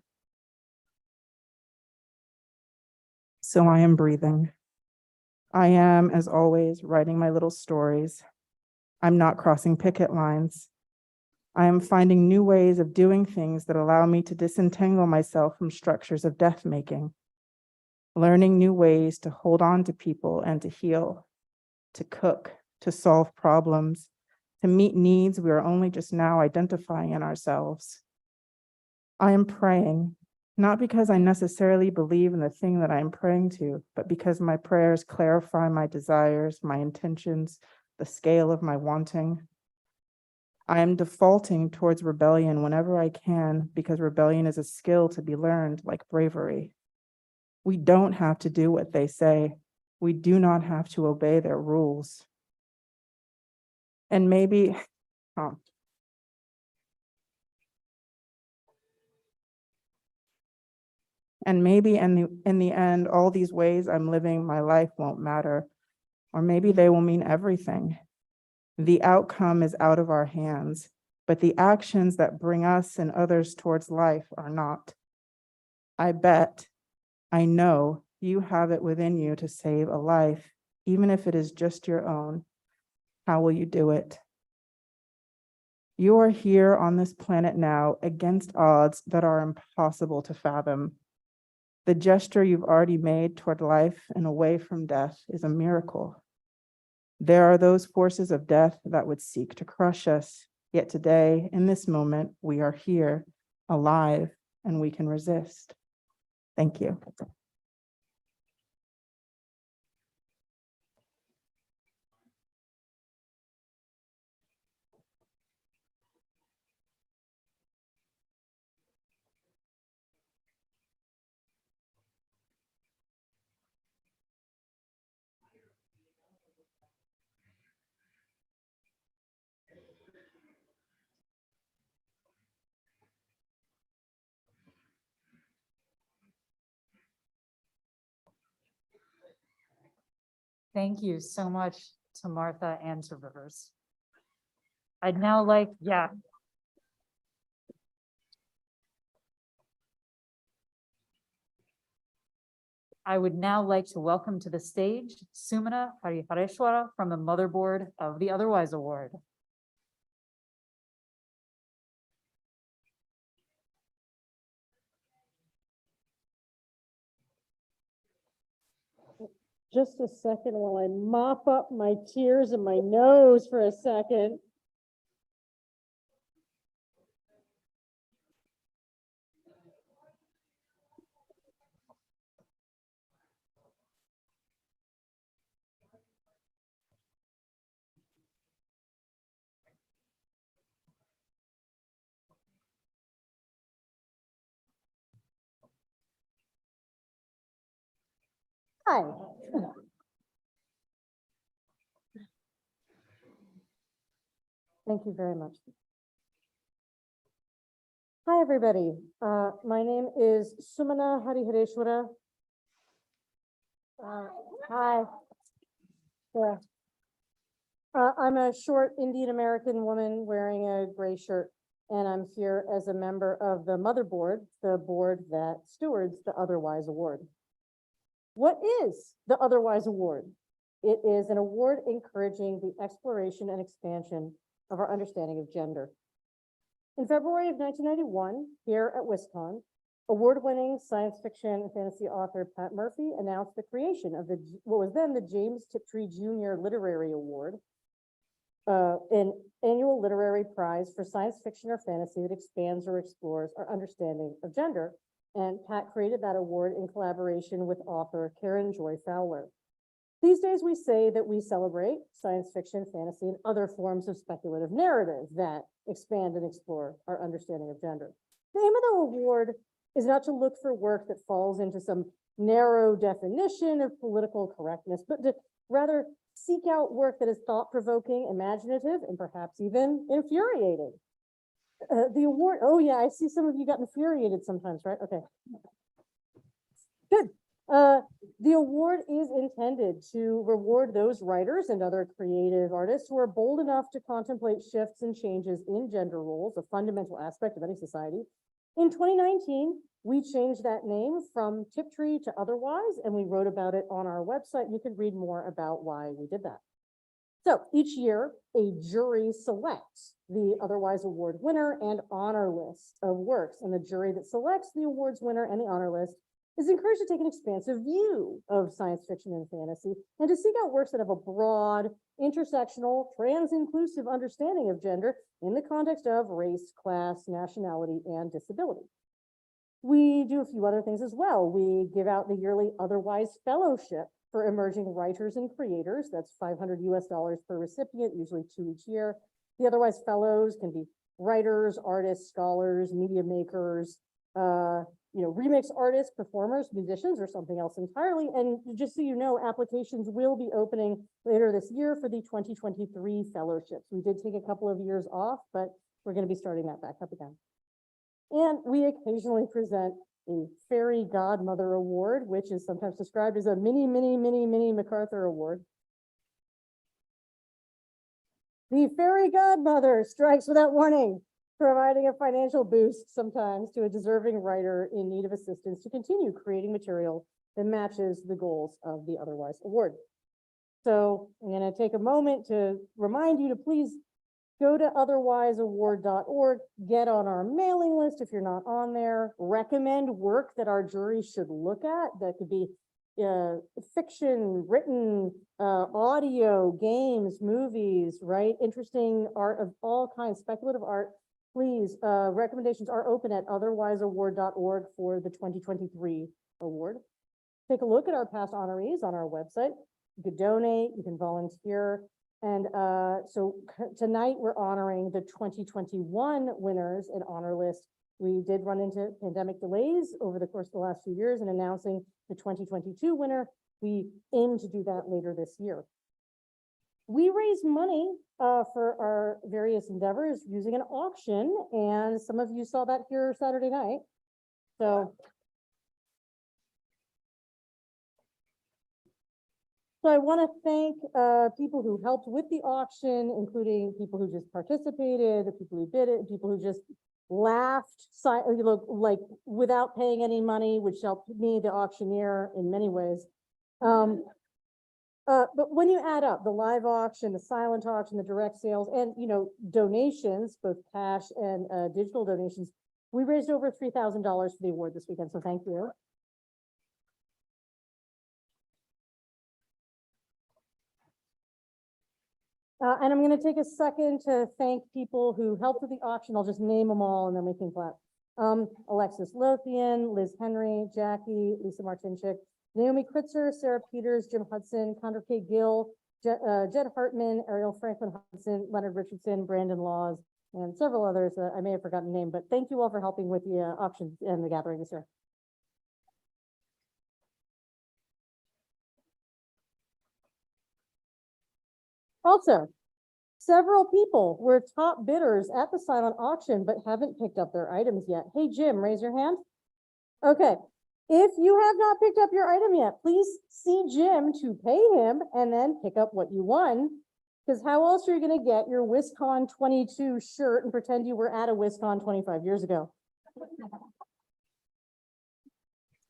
So I am breathing. I am, as always, writing my little stories. I'm not crossing picket lines. I am finding new ways of doing things that allow me to disentangle myself from structures of death making, learning new ways to hold on to people and to heal, to cook, to solve problems, to meet needs we are only just now identifying in ourselves. I am praying, not because I necessarily believe in the thing that I am praying to, but because my prayers clarify my desires, my intentions, the scale of my wanting. I am defaulting towards rebellion whenever I can, because rebellion is a skill to be learned like bravery. We don't have to do what they say. We do not have to obey their rules. And maybe, in the end, all these ways I'm living my life won't matter, or maybe they will mean everything. The outcome is out of our hands, but the actions that bring us and others towards life are not. I know you have it within you to save a life, even if it is just your own. How will you do it? You are here on this planet now against odds that are impossible to fathom. The gesture you've already made toward life and away from death is a miracle. There are those forces of death that would seek to crush us, yet today, in this moment, we are here, alive, and we can resist. Thank you. Thank you so much to Martha and to Rivers. I'd now like, I would now like to welcome to the stage Sumana Harihareshwara from the motherboard of the Otherwise Award. Just a second while I mop up my tears in my nose for a second. Hi. Thank you very much. Hi, everybody. My name is Sumana Harihareshwara. Hi. Yeah. I'm a short Indian American woman wearing a gray shirt, and I'm here as a member of the motherboard, the board that stewards the Otherwise Award. What is the Otherwise Award? It is an award encouraging the exploration and expansion of our understanding of gender. In February of 1991, here at WisCon, award-winning science fiction and fantasy author Pat Murphy announced the creation of what was then the James Tiptree Jr. Literary Award, an annual literary prize for science fiction or fantasy that expands or explores our understanding of gender. And Pat created that award in collaboration with author Karen Joy Fowler. These days, we say that we celebrate science fiction, fantasy, and other forms of speculative narrative that expand and explore our understanding of gender. The aim of the award is not to look for work that falls into some narrow definition of political correctness, but to rather seek out work that is thought-provoking, imaginative, and perhaps even infuriating. The award, oh yeah, I see some of you got infuriated sometimes, right? Okay. Good. The award is intended to reward those writers and other creative artists who are bold enough to contemplate shifts and changes in gender roles, a fundamental aspect of any society. In 2019, we changed that name from Tiptree to Otherwise, and we wrote about it on our website. You can read more about why we did that. So each year, a jury selects the Otherwise Award winner and honor list of works, and the jury that selects the awards winner and the honor list is encouraged to take an expansive view of science fiction and fantasy and to seek out works that have a broad, intersectional, trans-inclusive understanding of gender in the context of race, class, nationality, and disability. We do a few other things as well. We give out the yearly Otherwise Fellowship for emerging writers and creators. That's $500 US per recipient, usually 2 each year. The Otherwise Fellows can be writers, artists, scholars, media makers, remix artists, performers, musicians, or something else entirely. And just so you know, applications will be opening later this year for the 2023 fellowships. We did take a couple of years off, but we're going to be starting that back up again. And we occasionally present a Fairy Godmother Award, which is sometimes described as a mini MacArthur Award. The Fairy Godmother strikes without warning, providing a financial boost sometimes to a deserving writer in need of assistance to continue creating material that matches the goals of the Otherwise Award. So I'm going to take a moment to remind you to please go to otherwiseaward.org, get on our mailing list if you're not on there, recommend work that our jury should look at. That could be fiction, written, audio, games, movies, right? Interesting art of all kinds, speculative art. Please, recommendations are open at otherwiseaward.org for the 2023 award. Take a look at our past honorees on our website. You could donate, you can volunteer. And so tonight we're honoring the 2021 winners and honor list. We did run into pandemic delays over the course of the last few years in announcing the 2022 winner. We aim to do that later this year. We raise money for our various endeavors using an auction, and some of you saw that here Saturday night. So I want to thank people who helped with the auction, including people who just participated, the people who did it, people who just laughed, like without paying any money, which helped me, the auctioneer, in many ways. But when you add up the live auction, the silent auction, the direct sales, and donations, both cash and digital donations, we raised over $3,000 for the award this weekend. So thank you. And I'm going to take a second to thank people who helped with the auction. I'll just name them all and then we can clap. Alexis Lothian, Liz Henry, Jackie, Lisa Martinchik, Naomi Kritzer, Sarah Peters, Jim Hudson, Condor K. Gill, Jed Hartman, Ariel Franklin Hudson, Leonard Richardson, Brandon Laws, and several others. I may have forgotten the name, but thank you all for helping with the auction and the gathering this year. Also, several people were top bidders at the silent auction, but haven't picked up their items yet. Hey, Jim, raise your hand. Okay, if you have not picked up your item yet, please see Jim to pay him and then pick up what you won. Because how else are you gonna get your WisCon 22 shirt and pretend you were at a WisCon 25 years ago?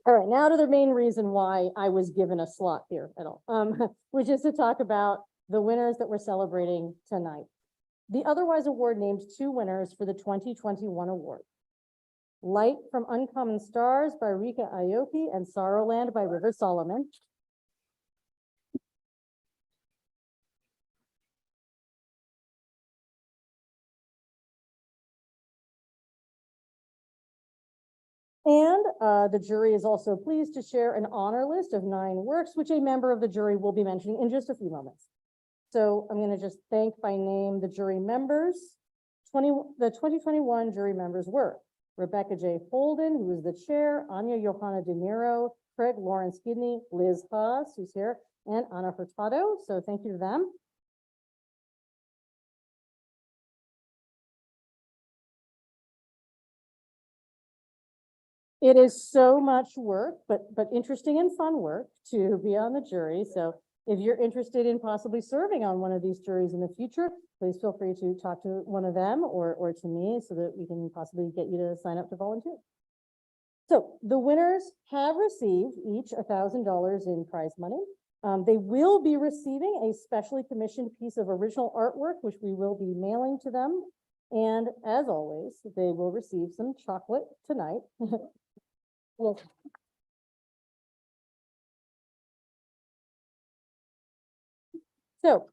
All right, now to the main reason why I was given a slot here at all, which is to talk about the winners that we're celebrating tonight. The Otherwise Award named 2 winners for the 2021 award. Light from Uncommon Stars by Rika Aoki and Sorrowland by River Solomon. And the jury is also pleased to share an honor list of 9 works, which a member of the jury will be mentioning in just a few moments. So I'm going to just thank by name the jury members. The 2021 jury members were Rebecca J. Holden, who is the chair, Anya Johanna De Niro, Craig Lawrence Gidney, Liz Haas, who's here, and Anna Furtado. So thank you to them. It is so much work, but interesting and fun work to be on the jury. So if you're interested in possibly serving on one of these juries in the future, please feel free to talk to one of them or to me so that we can possibly get you to sign up to volunteer. So the winners have received each $1,000 in prize money. They will be receiving a specially commissioned piece of original artwork, which we will be mailing to them. And as always, they will receive some chocolate tonight. Yes. So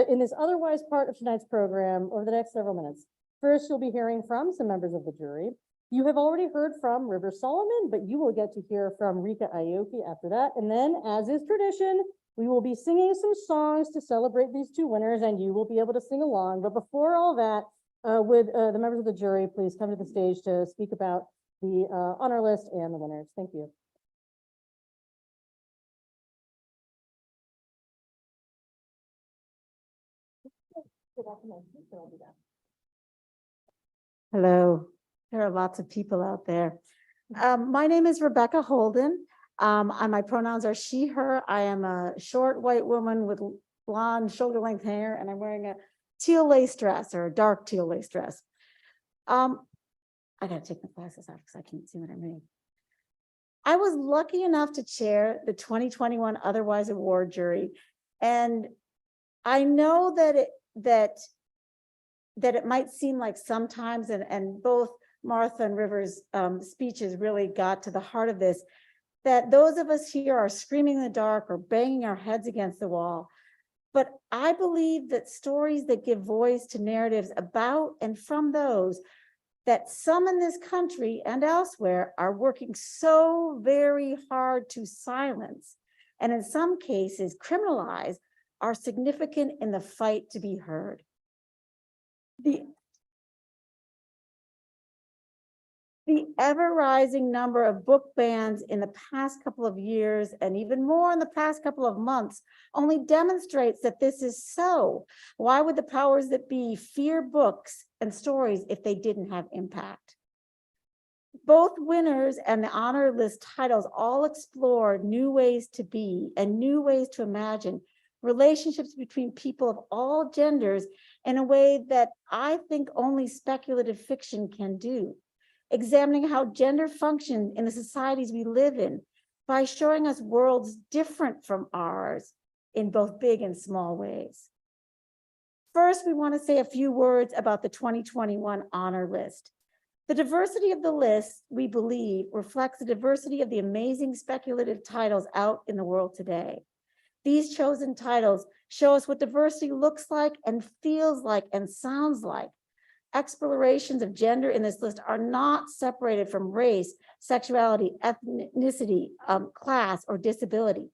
in this otherwise part of tonight's program, over the next several minutes, first you'll be hearing from some members of the jury. You have already heard from River Solomon, but you will get to hear from Rika Aoki after that. And then, as is tradition, we will be singing some songs to celebrate these 2 winners, and you will be able to sing along. But before all that, would the members of the jury please come to the stage to speak about the honor list and the winners. Thank you. Hello, there are lots of people out there. My name is Rebecca Holden. And my pronouns are she, her. I am a short white woman with blonde shoulder length hair, and I'm wearing a teal lace dress or a dark teal lace dress. I gotta take my glasses off because I can't see what I'm reading. I was lucky enough to chair the 2021 Otherwise Award jury, and I know that it might seem like sometimes, and both Martha and Rivers' speeches really got to the heart of this, that those of us here are screaming in the dark or banging our heads against the wall. But I believe that stories that give voice to narratives about and from those that some in this country and elsewhere are working so very hard to silence, and in some cases criminalize, are significant in the fight to be heard. The ever-rising number of book bans in the past couple of years, and even more in the past couple of months, only demonstrates that this is so. Why would the powers that be fear books and stories if they didn't have impact? Both winners and the honor list titles all explore new ways to be and new ways to imagine relationships between people of all genders in a way that I think only speculative fiction can do. Examining how gender functions in the societies we live in by showing us worlds different from ours in both big and small ways. First, we want to say a few words about the 2021 honor list. The diversity of the list, we believe, reflects the diversity of the amazing speculative titles out in the world today. These chosen titles show us what diversity looks like and feels like and sounds like. Explorations of gender in this list are not separated from race, sexuality, ethnicity, class, or disability.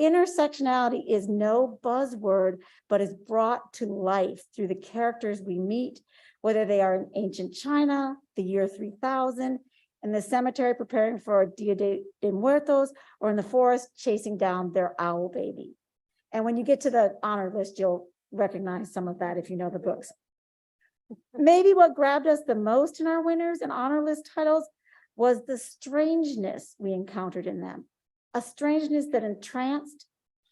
Intersectionality is no buzzword, but is brought to life through the characters we meet, whether they are in ancient China, the year 3000, in the cemetery preparing for Dia de Muertos, or in the forest chasing down their owl baby. And when you get to the honor list, you'll recognize some of that if you know the books. Maybe what grabbed us the most in our winners and honor list titles was the strangeness we encountered in them. A strangeness that entranced,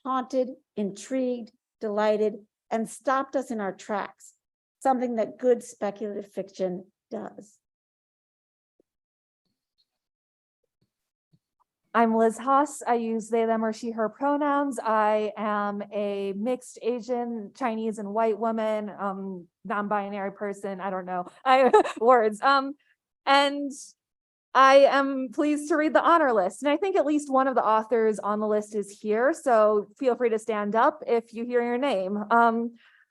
haunted, intrigued, delighted, and stopped us in our tracks. Something that good speculative fiction does. I'm Liz Haas. I use they, them, or she, her pronouns. I am a mixed Asian, Chinese, and white woman, non-binary person. I don't know. Words. And I am pleased to read the honor list. And I think at least one of the authors on the list is here. So feel free to stand up if you hear your name.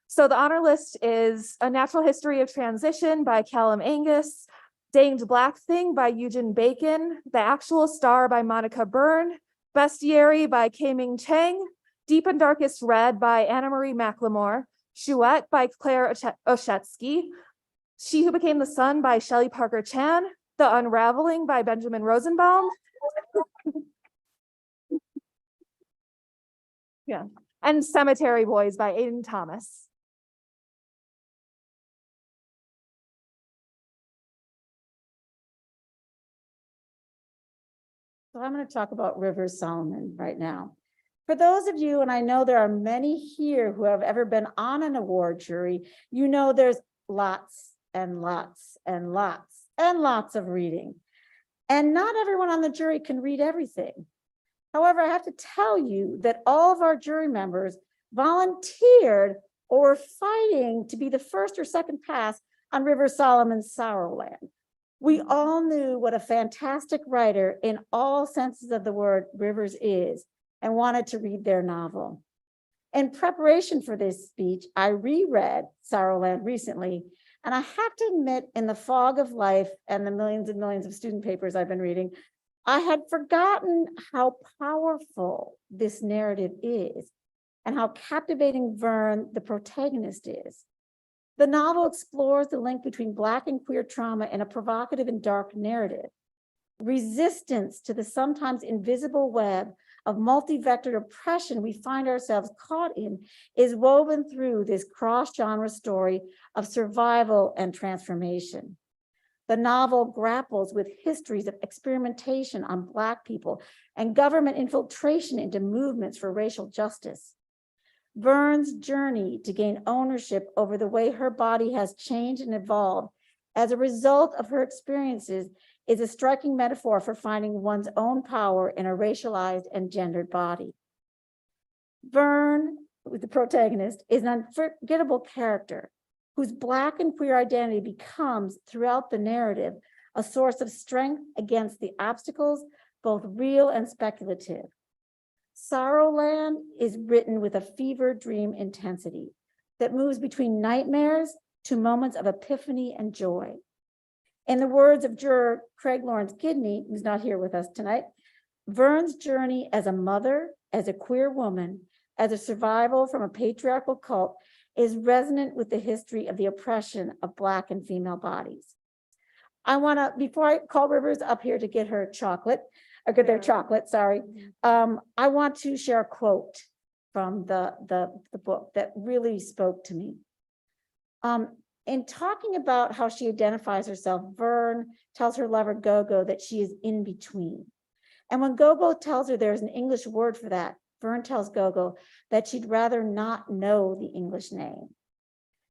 So the honor list is A Natural History of Transition by Callum Angus, Danged Black Thing by Eugen Bacon, The Actual Star by Monica Byrne, Bestiary by Kaiming Chang, Deep and Darkest Red by Anna Marie McLemore, Chouette by Claire Oshetsky, She Who Became the Sun by Shelley Parker Chan, The Unraveling by Benjamin Rosenbaum. Yeah, and Cemetery Boys by Aidan Thomas. So I'm going to talk about Rivers Solomon right now. For those of you, and I know there are many here who have ever been on an award jury, you know there's lots and lots and lots and lots of reading. And not everyone on the jury can read everything. However, I have to tell you that all of our jury members volunteered or were fighting to be the first or second pass on Rivers Solomon's Sorrowland. We all knew what a fantastic writer in all senses of the word Rivers is and wanted to read their novel. In preparation for this speech, I reread Sorrowland recently, and I have to admit, in the fog of life and the millions and millions of student papers I've been reading, I had forgotten how powerful this narrative is and how captivating Vern, the protagonist, is. The novel explores the link between Black and queer trauma in a provocative and dark narrative. Resistance to the sometimes invisible web of multi-vectored oppression we find ourselves caught in is woven through this cross-genre story of survival and transformation. The novel grapples with histories of experimentation on Black people and government infiltration into movements for racial justice. Vern's journey to gain ownership over the way her body has changed and evolved as a result of her experiences is a striking metaphor for finding one's own power in a racialized and gendered body. Vern, the protagonist, is an unforgettable character whose Black and queer identity becomes, throughout the narrative, a source of strength against the obstacles, both real and speculative. Sorrowland is written with a fever dream intensity that moves between nightmares to moments of epiphany and joy. In the words of juror Craig Lawrence Gidney, who's not here with us tonight, Vern's journey as a mother, as a queer woman, as a survival from a patriarchal cult is resonant with the history of the oppression of Black and female bodies. I want to, before I call Rivers up here to get her chocolate, or get their chocolate, sorry, I want to share a quote from the book that really spoke to me. In talking about how she identifies herself, Vern tells her lover Gogo that she is in between. And when Gogo tells her there's an English word for that, Vern tells Gogo that she'd rather not know the English name.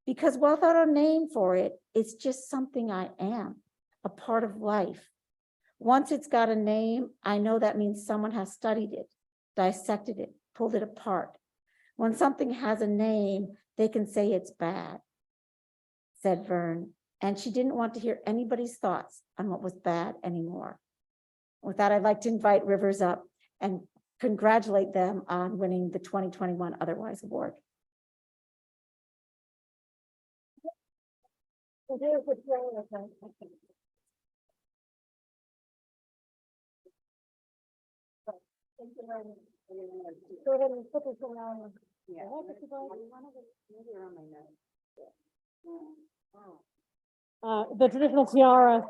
Because without a name for it, it's just something I am, a part of life. Once it's got a name, I know that means someone has studied it, dissected it, pulled it apart. When something has a name, they can say it's bad, said Vern, and she didn't want to hear anybody's thoughts on what was bad anymore. With that, I'd like to invite Rivers up and congratulate them on winning the 2021 Otherwise Award. Go ahead and put this around. The traditional tiara.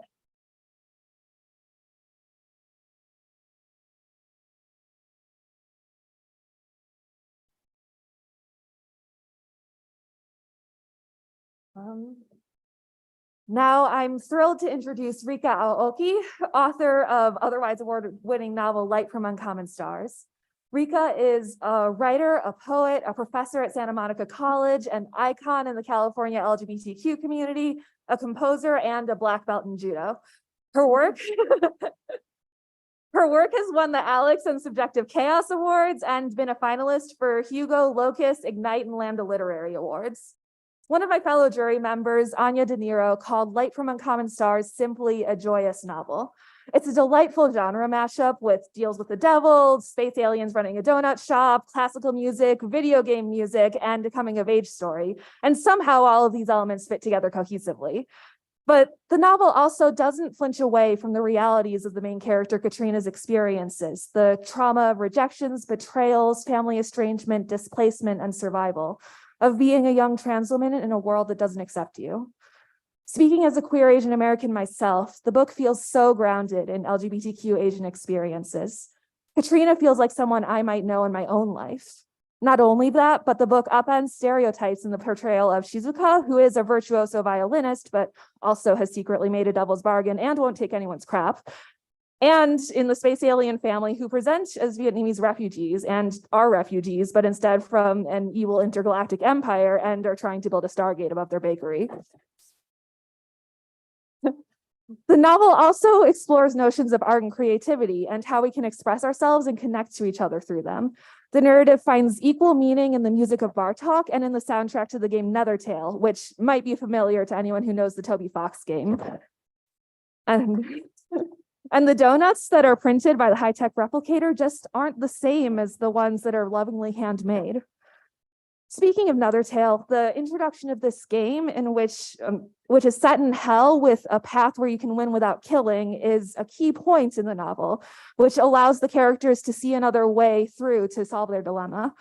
Now I'm thrilled to introduce Rika Aoki, author of otherwise award-winning novel Light from Uncommon Stars. Rika is a writer, a poet, a professor at Santa Monica College, an icon in the California LGBTQ community, a composer, and a black belt in judo. Her work Her work has won the Alex and Subjective Chaos Awards and been a finalist for Hugo, Locus, Ignite, and Lambda Literary Awards. One of my fellow jury members, Anya De Niro, called Light from Uncommon Stars simply a joyous novel. It's a delightful genre mashup with deals with the devil, space aliens running a donut shop, classical music, video game music, and a coming of age story. And somehow all of these elements fit together cohesively. But the novel also doesn't flinch away from the realities of the main character, Katrina's experiences, the trauma of rejections, betrayals, family estrangement, displacement, and survival of being a young trans woman in a world that doesn't accept you. Speaking as a queer Asian American myself, the book feels so grounded in LGBTQ Asian experiences. Katrina feels like someone I might know in my own life. Not only that, but the book upends stereotypes in the portrayal of Shizuka, who is a virtuoso violinist, but also has secretly made a devil's bargain and won't take anyone's crap. And in the space alien family, who present as Vietnamese refugees and are refugees, but instead from an evil intergalactic empire and are trying to build a Stargate above their bakery. The novel also explores notions of art and creativity and how we can express ourselves and connect to each other through them. The narrative finds equal meaning in the music of Bartok and in the soundtrack to the game Nethertale, which might be familiar to anyone who knows the Toby Fox game. And the donuts that are printed by the high-tech replicator just aren't the same as the ones that are lovingly handmade. Speaking of Nethertale, the introduction of this game, in which is set in hell with a path where you can win without killing, is a key point in the novel, which allows the characters to see another way through to solve their dilemma.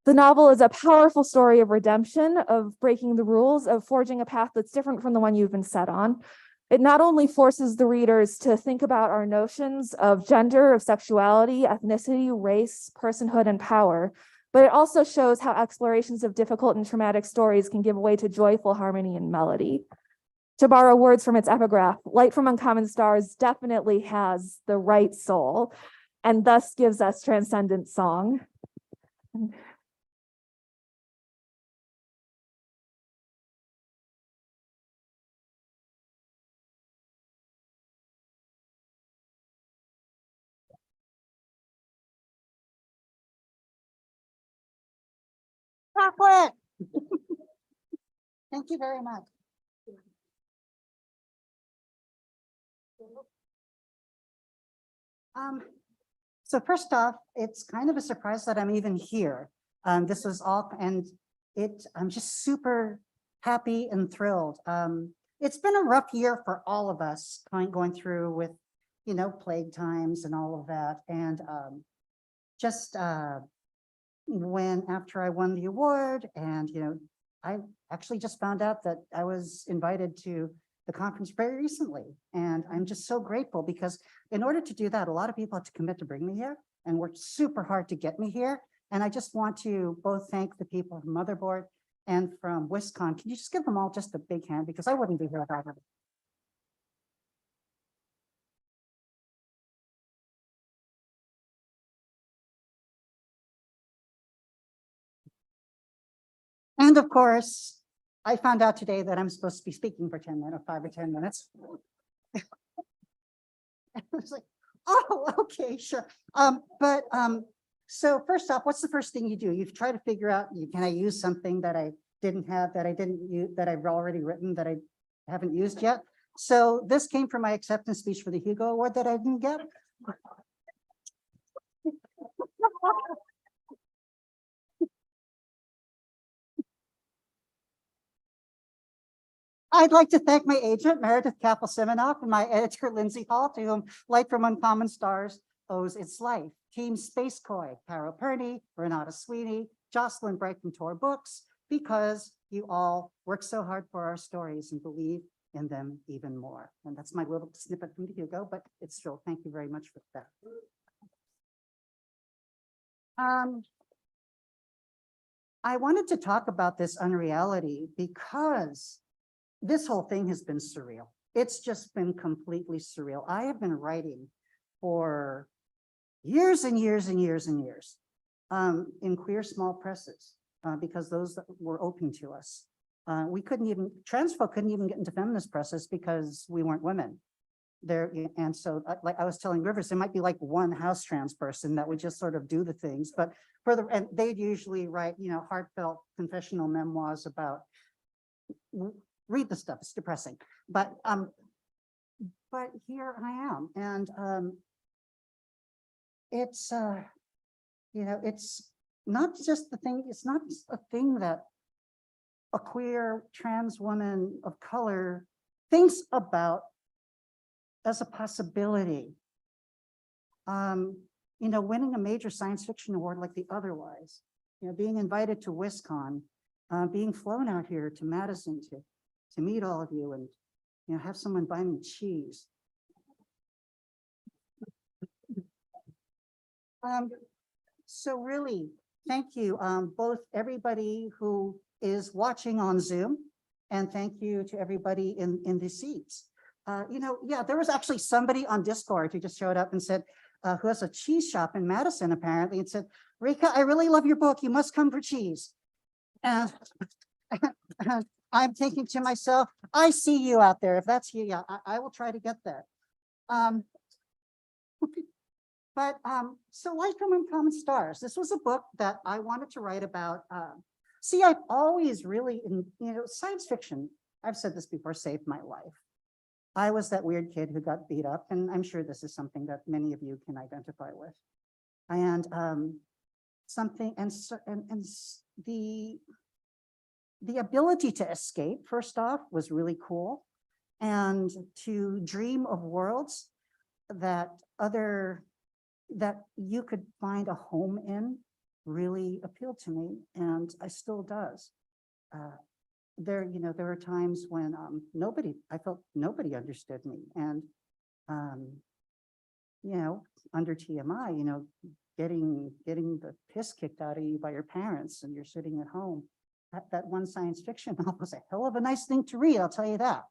The novel is a powerful story of redemption, of breaking the rules, of forging a path that's different from the one you've been set on. It not only forces the readers to think about our notions of gender, of sexuality, ethnicity, race, personhood, and power, but it also shows how explorations of difficult and traumatic stories can give way to joyful harmony and melody. To borrow words from its epigraph, Light from Uncommon Stars definitely has the right soul, and thus gives us transcendent song. Chocolate. Thank you very much. So first off, it's kind of a surprise that I'm even here. This was all, and I'm just super happy and thrilled. It's been a rough year for all of us going through with, plague times and all of that. And just after I won the award and, I actually just found out that I was invited to the conference very recently. And I'm just so grateful because in order to do that, a lot of people had to commit to bring me here and worked super hard to get me here. And I just want to both thank the people from Motherboard and from WisCon. Can you just give them all just a big hand because I wouldn't be here without them. And of course, I found out today that I'm supposed to be speaking for 10 minutes, 5 or 10 minutes. I was like, oh, okay, sure. So first off, what's the first thing you do? You try to figure out, can I use something that I didn't have, that I didn't use, that I've already written, that I haven't used yet? So this came from my acceptance speech for the Hugo Award that I didn't get. I'd like to thank my agent, Meredith Kapel-Siminoff, and my editor, Lindsay Hall, to whom Light from Uncommon Stars owes its life. Team Space Koi, Carol Perney, Renata Sweeney, Jocelyn Bright from Tor Books, because you all work so hard for our stories and believe in them even more. And that's my little snippet from the Hugo, but it's still, thank you very much for that. I wanted to talk about this unreality because this whole thing has been surreal. It's just been completely surreal. I have been writing for years and years and years and years in queer small presses because those that were open to us. We couldn't even, trans folk couldn't even get into feminist presses because we weren't women. There, and so like I was telling Rivers, there might be like one house trans person that would just sort of do the things, but for the, and they'd usually write, you know, heartfelt confessional memoirs about, read the stuff, it's depressing, but here I am, and it's you know, it's not just the thing, it's not just a thing that a queer trans woman of color thinks about as a possibility. You know, winning a major science fiction award like the Otherwise, you know, being invited to WisCon, being flown out here to Madison to meet all of you and, you know, have someone buy me cheese. So really, thank you, both everybody who is watching on Zoom, and thank you to everybody in the seats. You know, yeah, there was actually somebody on Discord who just showed up and said, who has a cheese shop in Madison apparently, and said, Rika, I really love your book. You must come for cheese. And I'm thinking to myself, I see you out there. If that's you, yeah, I will try to get there. But so Light from Uncommon Stars, this was a book that I wanted to write about. See, I've always really, you know, science fiction, I've said this before, saved my life. I was that weird kid who got beat up, and I'm sure this is something that many of you can identify with. And the ability to escape, first off, was really cool. And to dream of worlds that you could find a home in really appealed to me, and I still does. There, you know, there were times when I felt nobody understood me, and you know, under TMI, you know, getting the piss kicked out of you by your parents, and you're sitting at home. That one science fiction novel was a hell of a nice thing to read, I'll tell you that.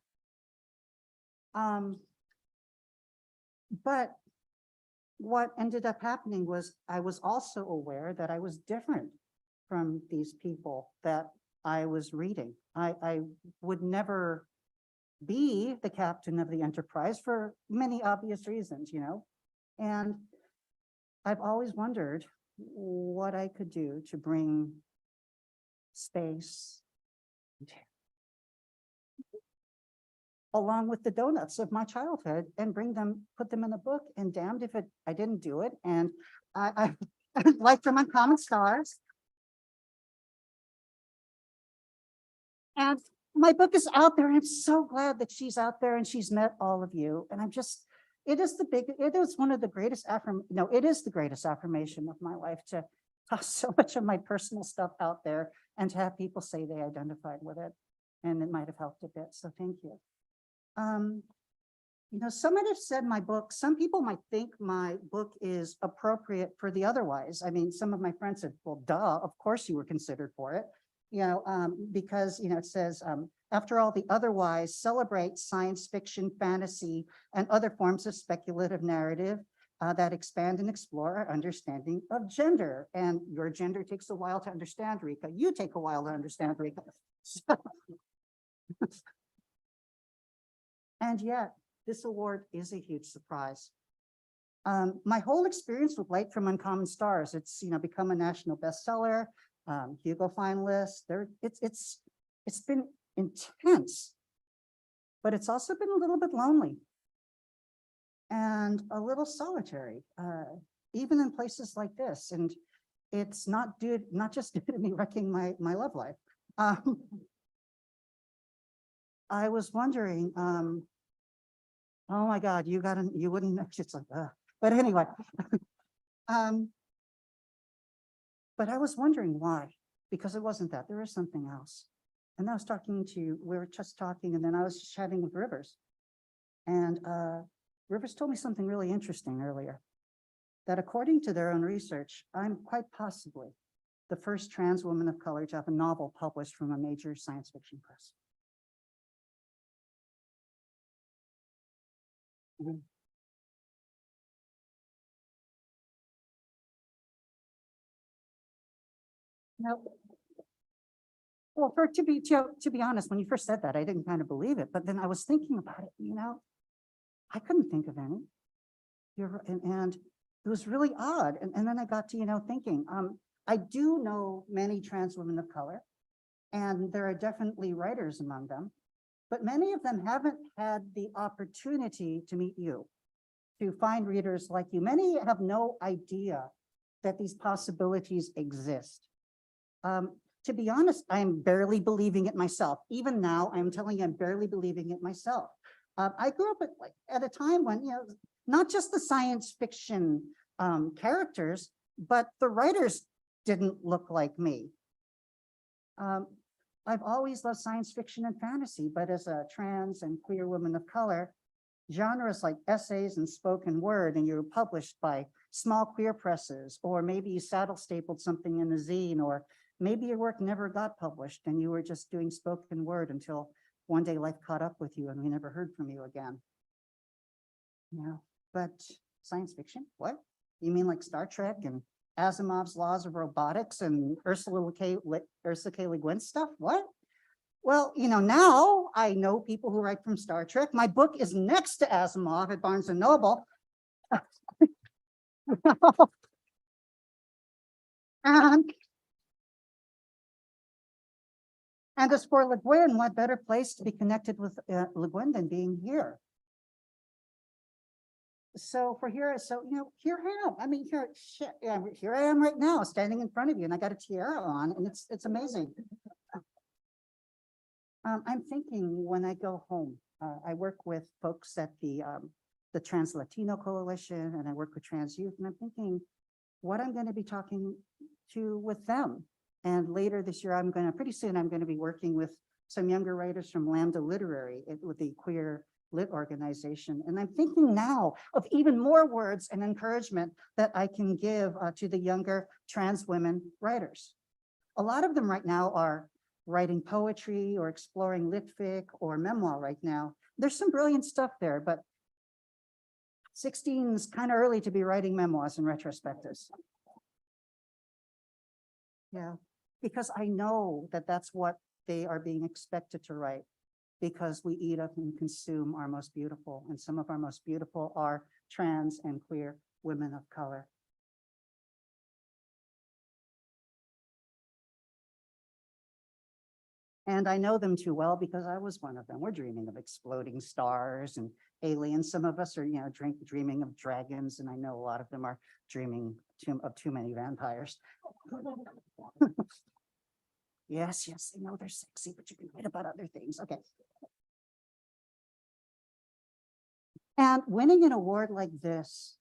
But what ended up happening was I was also aware that I was different from these people that I was reading. I would never be the captain of the Enterprise for many obvious reasons, you know, and I've always wondered what I could do to bring space along with the donuts of my childhood and put them in a book, and damned if I didn't do it. And I Light from Uncommon Stars. And my book is out there, and I'm so glad that she's out there and she's met all of you. And it is one of the greatest it is the greatest affirmation of my life to toss so much of my personal stuff out there and to have people say they identified with it. And it might have helped a bit, so thank you. You know, some might have said some people might think my book is appropriate for the Otherwise. I mean, some of my friends said, well, duh, of course you were considered for it. You know, because, you know, it says, after all, the Otherwise celebrates science fiction, fantasy, and other forms of speculative narrative that expand and explore our understanding of gender. And your gender takes a while to understand, Rika. You take a while to understand, Rika. And yet, this award is a huge surprise. My whole experience with Light from Uncommon Stars, it's, you know, become a national bestseller, Hugo finalist. It's been intense, but it's also been a little bit lonely and a little solitary, even in places like this. And it's not just due to me wrecking my love life. I was wondering, oh my God, you wouldn't, it's like, but anyway. But I was wondering why, because it wasn't that, there was something else. And I was we were just talking, and then I was just chatting with Rivers. And Rivers told me something really interesting earlier, that according to their own research, I'm quite possibly the first trans woman of color to have a novel published from a major science fiction press. No. Well, to be honest, when you first said that, I didn't kind of believe it, but then I was thinking about it, I couldn't think of any. And it was really odd. And then I got to, thinking, I do know many trans women of color, and there are definitely writers among them, but many of them haven't had the opportunity to meet you, to find readers like you. Many have no idea that these possibilities exist. To be honest, I'm barely believing it myself. Even now, I'm telling you, I'm barely believing it myself. I grew up at a time when, not just the science fiction characters, but the writers didn't look like me. I've always loved science fiction and fantasy, but as a trans and queer woman of color, genres like essays and spoken word, and you were published by small queer presses, or maybe you saddle stapled something in a zine, or maybe your work never got published and you were just doing spoken word until one day life caught up with you and we never heard from you again. Yeah, but science fiction, what? You mean like Star Trek and Asimov's Laws of Robotics and Ursula K. Le Guin stuff? What? Well, now I know people who write from Star Trek. My book is next to Asimov at Barnes and Noble. And as for Le Guin, what better place to be connected with Le Guin than being here? So here I am. I mean, here I am right now, standing in front of you, and I got a tiara on, and it's amazing. I'm thinking when I go home, I work with folks at the Trans Latino Coalition, and I work with trans youth, and I'm thinking what I'm going to be talking to with them. And later this year, pretty soon, I'm going to be working with some younger writers from Lambda Literary with the Queer Lit organization. And I'm thinking now of even more words and encouragement that I can give to the younger trans women writers. A lot of them right now are writing poetry or exploring litfic or memoir right now. There's some brilliant stuff there, but 16 is kind of early to be writing memoirs and retrospectives. Yeah, because I know that that's what they are being expected to write, because we eat up and consume our most beautiful, and some of our most beautiful are trans and queer women of color. And I know them too well because I was one of them. We're dreaming of exploding stars and aliens. Some of us are, dreaming of dragons, and I know a lot of them are dreaming of too many vampires. Yes, I know they're sexy, but you can write about other things. Okay. And winning an award like this,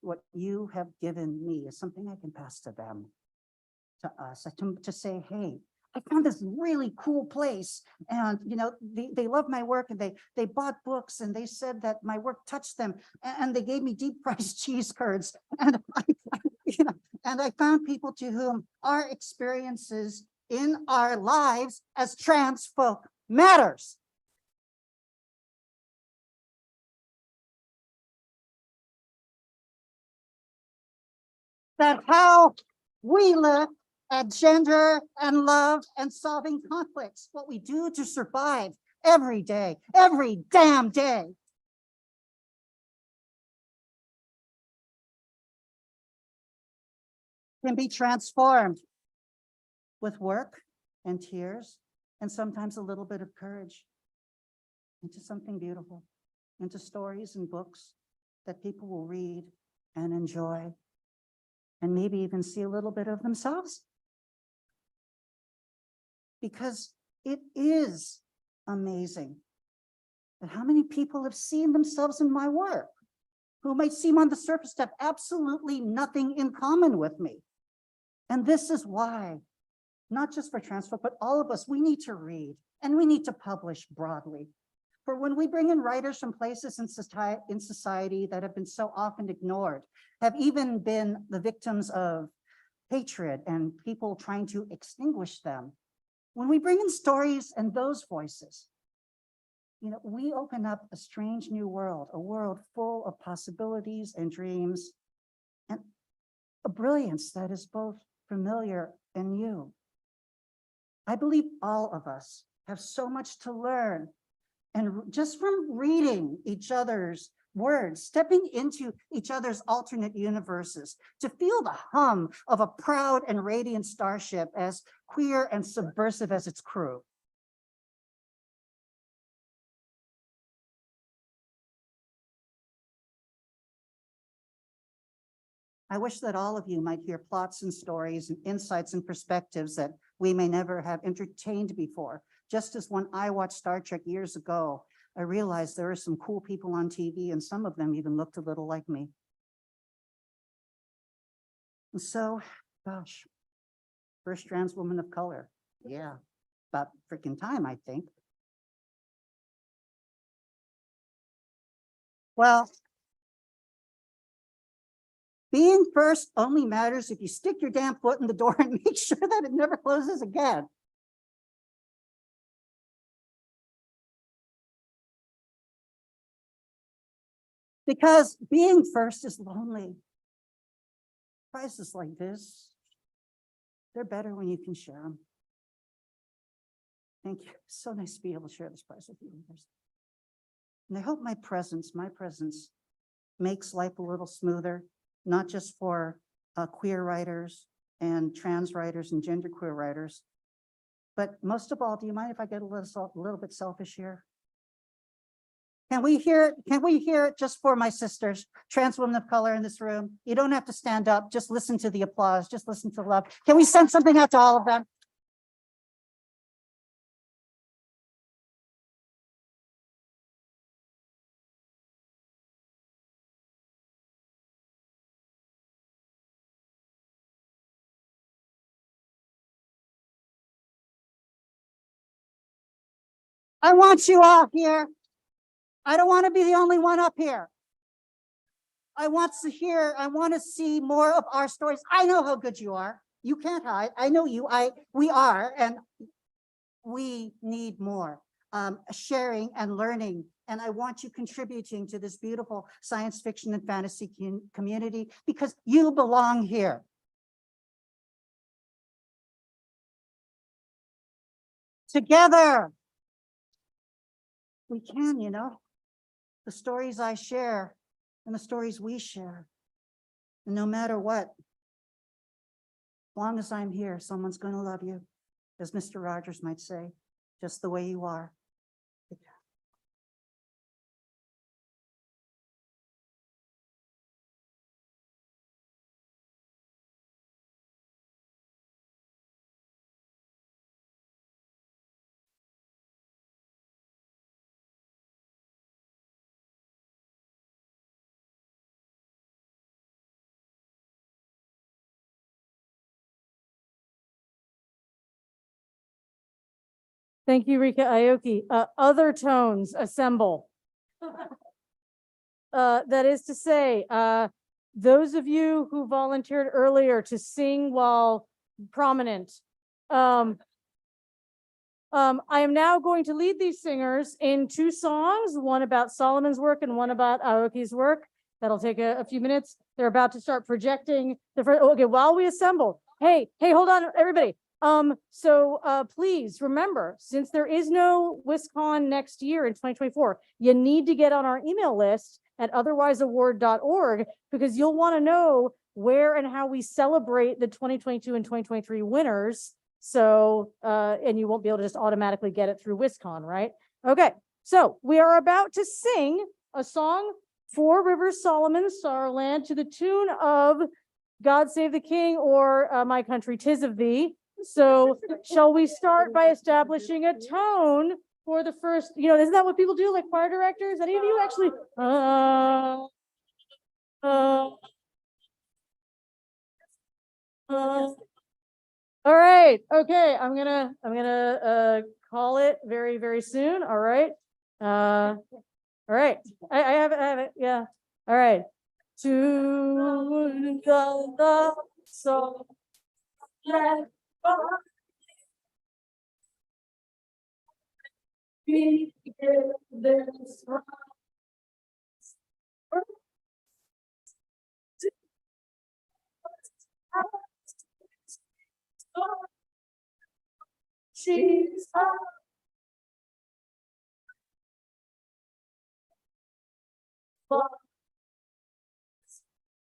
what you have given me is something I can pass to them, to us, to say, hey, I found this really cool place, and they love my work, and they bought books, and they said that my work touched them, and they gave me deep fried cheese curds, and I found people to whom our experiences in our lives as trans folk matters. That how we look at gender and love and solving conflicts, what we do to survive every day, every damn day. Can be transformed with work and tears and sometimes a little bit of courage into something beautiful, into stories and books that people will read and enjoy, and maybe even see a little bit of themselves. Because it is amazing that how many people have seen themselves in my work, who might seem on the surface to have absolutely nothing in common with me. And this is why, not just for trans folk, but all of us, we need to read and we need to publish broadly. For when we bring in writers from places in society that have been so often ignored, have even been the victims of hatred and people trying to extinguish them, when we bring in stories and those voices, we open up a strange new world, a world full of possibilities and dreams, and a brilliance that is both familiar and new. I believe all of us have so much to learn, and just from reading each other's words, stepping into each other's alternate universes, to feel the hum of a proud and radiant starship as queer and subversive as its crew. I wish that all of you might hear plots and stories and insights and perspectives that we may never have entertained before. Just as when I watched Star Trek years ago, I realized there are some cool people on TV and some of them even looked a little like me. And so, gosh, first trans woman of color. Yeah, about freaking time, I think. Well, being first only matters if you stick your damn foot in the door and make sure that it never closes again. Because being first is lonely. Prizes like this, they're better when you can share them. Thank you. So nice to be able to share this prize with you. And I hope my presence makes life a little smoother, not just for queer writers and trans writers and genderqueer writers, but most of all, do you mind if I get a little bit selfish here? Can we hear it just for my sisters, trans women of color in this room? You don't have to stand up, just listen to the applause, just listen to the love. Can we send something out to all of them? I want you all here. I don't want to be the only one up here. I want to see more of our stories. I know how good you are. You can't hide. I know you. We are, and we need more sharing and learning. And I want you contributing to this beautiful science fiction and fantasy community because you belong here. Together, we can, the stories I share and the stories we share. And no matter what, as long as I'm here, someone's going to love you, as Mr. Rogers might say, just the way you are. Thank you, Rika Aoki. Other tones assemble. That is to say, those of you who volunteered earlier to sing while prominent, I am now going to lead these singers in two songs, one about Solomon's work and one about Aoki's work. That'll take a few minutes. They're about to start projecting the first, okay, while we assemble. Hey, hold on, everybody. Please remember, since there is no WisCon next year in 2024, you need to get on our email list at otherwiseaward.org because you'll want to know where and how we celebrate the 2022 and 2023 winners. So, and you won't be able to just automatically get it through WisCon, right? Okay, so we are about to sing a song, Four Rivers Solomon Starland, to the tune of God Save the King or My Country 'Tis of Thee. So shall we start by establishing a tone for the first, isn't that what people do, like choir directors? Any of you actually? All right. Okay. I'm gonna call it very, very soon. All right. All right. I have it. Yeah. All right. To the soul. We give this right. She's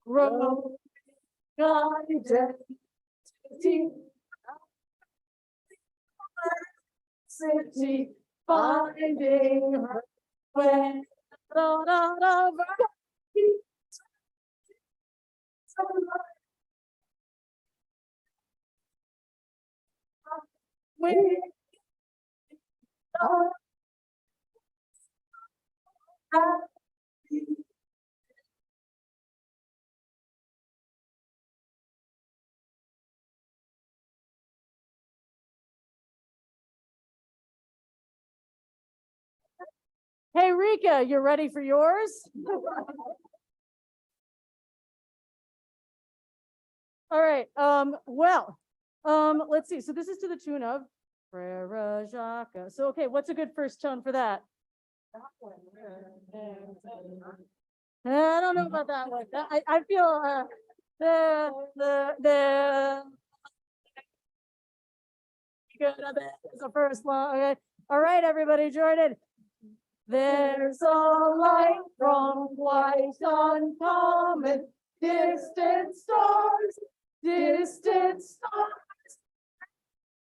grow guided city finding her way. We are happy. Hey, Rika, you ready for yours? All right, let's see. So this is to the tune of Frere Jacques. So, okay, what's a good first tone for that? I don't know about that one. I feel, good of it is the first one. Okay. All right, everybody, join in. There's a light from quite uncommon, distant stars,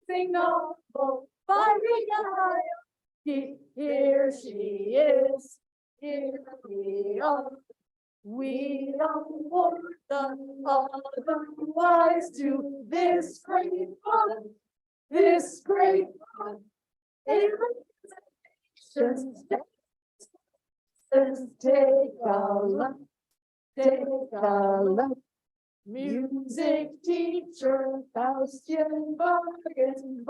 sing noble by Rika. Here she is, here we are. We are more than otherwise to this great fun, this great fun. Take a look, take a look. Music teacher, Bastian Bargain,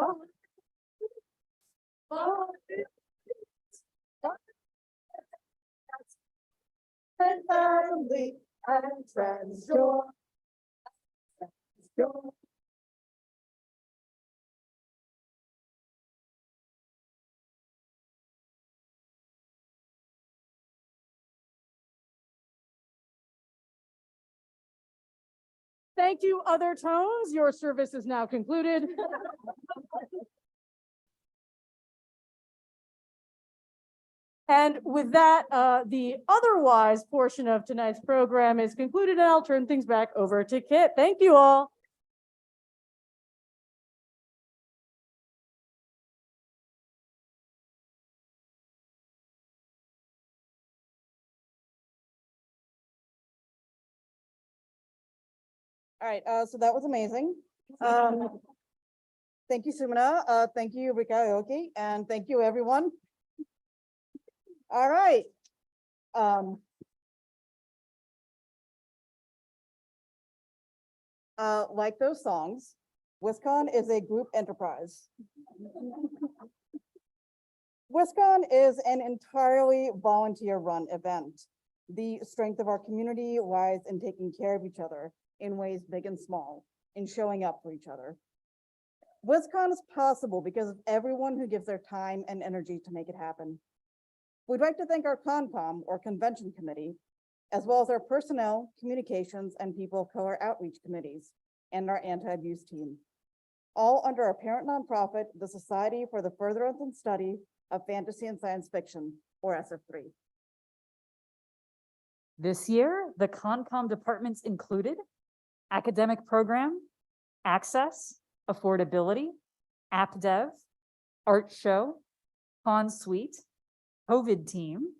and family and friends, joy. Thank you, other tones. Your service is now concluded. And with that, the otherwise portion of tonight's program is concluded, and I'll turn things back over to Kit. Thank you all. All right, so that was amazing. Thank you, Sumana. Thank you, Rika Aoki, and thank you, everyone. All right. Like those songs, WisCon is a group enterprise. WisCon is an entirely volunteer-run event. The strength of our community lies in taking care of each other in ways big and small, in showing up for each other. WisCon is possible because of everyone who gives their time and energy to make it happen. We'd like to thank our CONCOM, or Convention Committee, as well as our personnel, communications, and people of color outreach committees, and our anti-abuse team, all under our parent nonprofit, the Society for the Furtherance and Study of Fantasy and Science Fiction, or SF3. This year, the CONCOM departments included academic program, access, affordability, app dev, art show, con suite, COVID team,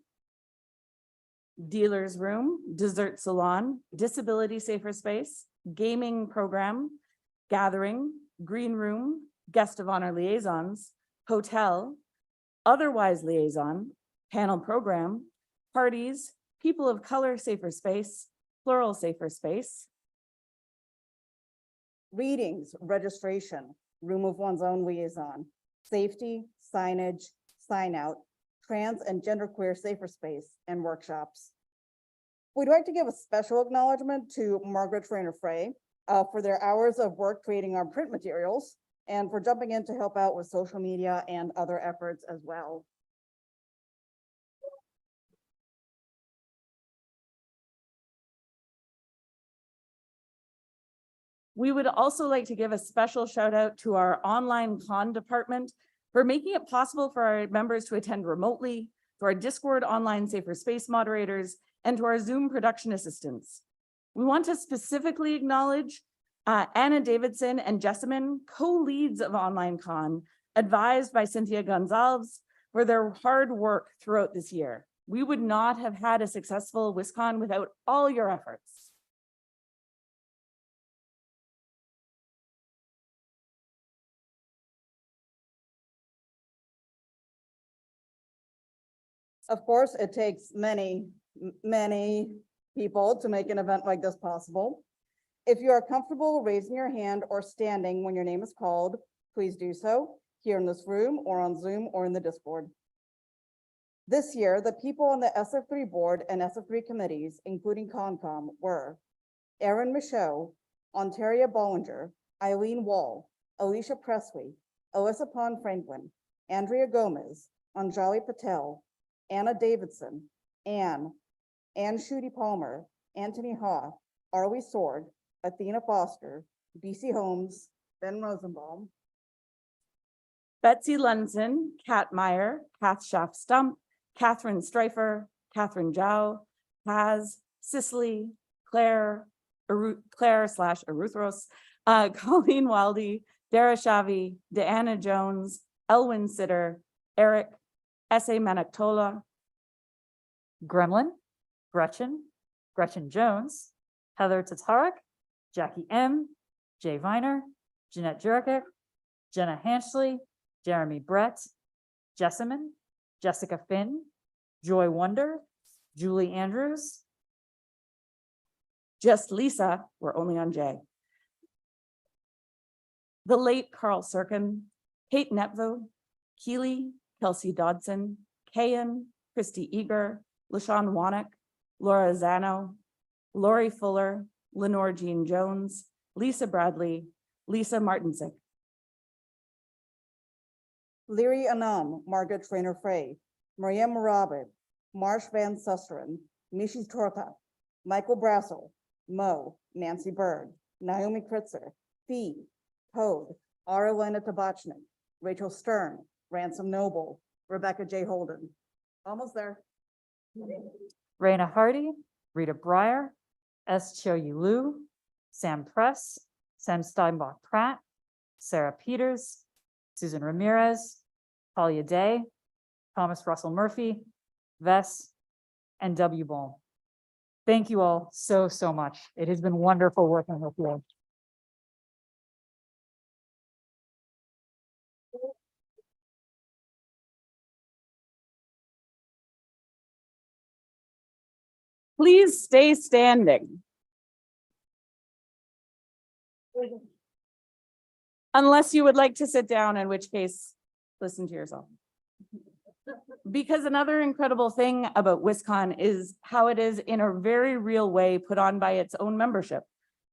dealer's room, dessert salon, disability safer space, gaming program, gathering, green room, guest of honor liaisons, hotel, otherwise liaison, panel program, parties, people of color safer space, plural safer space, readings, registration, room of one's own liaison, safety, signage, sign out, trans and genderqueer safer space, and workshops. We'd like to give a special acknowledgement to Margaret Trainer Frey for their hours of work creating our print materials, and for jumping in to help out with social media and other efforts as well. We would also like to give a special shout out to our online con department for making it possible for our members to attend remotely, to our Discord online safer space moderators, and to our Zoom production assistants. We want to specifically acknowledge Anna Davidson and Jessamine, co-leads of Online Con, advised by Cynthia Gonzalez, for their hard work throughout this year. We would not have had a successful WisCon without all your efforts. Of course, it takes many people to make an event like this possible. If you are comfortable raising your hand or standing when your name is called, please do so here in this room or on Zoom or in the Discord. This year, the people on the SF3 board and SF3 committees, including CONCOM, were Erin Michaud, Ontaria Bollinger, Eileen Wall, Alicia Presley, Alyssa Pond Franklin, Andrea Gomez, Anjali Patel, Anna Davidson, Anne Schutte Palmer, Anthony Hoff, Arlie Sword, Athena Foster, BC Holmes, Ben Rosenbaum, Betsy Lunson, Kat Meyer, Kath Schaff Stump, Catherine Streifer, Catherine Zhao, Paz, Cicely, Claire slash Aruthros, Colleen Wildy, Dara Shavi, Deanna Jones, Elwin Sitter, Eric, S.A. Manaktola, Gremlin, Gretchen Jones, Heather Tatarik, Jackie M, Jay Viner, Jeanette Jurek, Jenna Hanshley, Jeremy Brett, Jessamine, Jessica Finn, Joy Wonder, Julie Andrews, just Lisa, we're only on J. The late Carl Serkin, Kate Netvo, Keely, Kelsey Dodson, Kayan, Christy Eager, LaShawn Wannick, Laura Zano, Lori Fuller, Lenore Jean Jones, Lisa Bradley, Lisa Martinsik, Leary Anam, Margaret Trainer Frey, Maria Morabit, Marsh Van Susseren, Mishi Torta, Michael Brassel, Mo, Nancy Bird, Naomi Kritzer, Fee, Code, Arlena Tabachnik, Rachel Stern, Ransom Noble, Rebecca J. Holden. Almost there. Raina Hardy, Rita Breyer, S. Cho-Yu Lu, Sam Press, Sam Steinbach Pratt, Sarah Peters, Susan Ramirez, Talia Day, Thomas Russell Murphy, Vess, and W. Ball. Thank you all so much. It has been wonderful working with you. Please stay standing. Unless you would like to sit down, in which case, listen to yourself. Because another incredible thing about WisCon is how it is in a very real way put on by its own membership.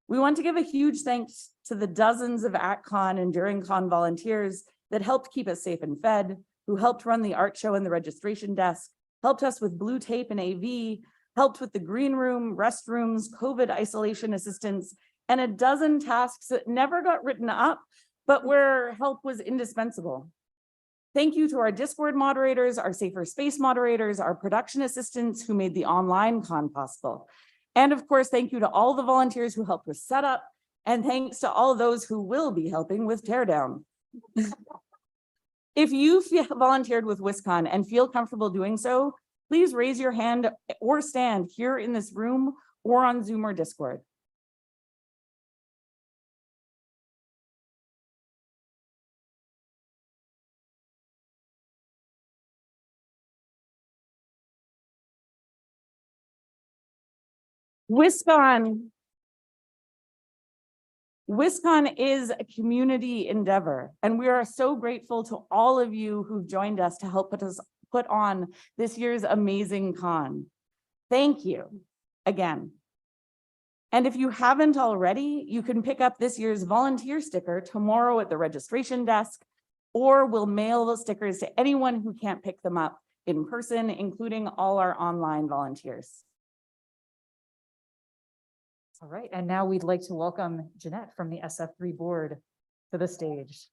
We want to give a huge thanks to the dozens of at-con and during-con volunteers that helped keep us safe and fed, who helped run the art show and the registration desk, helped us with blue tape and AV, helped with the green room, restrooms, COVID isolation assistance, and a dozen tasks that never got written up, but where help was indispensable. Thank you to our Discord moderators, our safer space moderators, our production assistants who made the online con possible. And of course, thank you to all the volunteers who helped with setup, and thanks to all those who will be helping with teardown. If you volunteered with WisCon and feel comfortable doing so, please raise your hand or stand here in this room or on Zoom or Discord. WisCon is a community endeavor, and we are so grateful to all of you who've joined us to help put on this year's amazing con. Thank you again. And if you haven't already, you can pick up this year's volunteer sticker tomorrow at the registration desk, or we'll mail the stickers to anyone who can't pick them up in person, including all our online volunteers. All right, and now we'd like to welcome Jeanette from the SF3 board to the stage.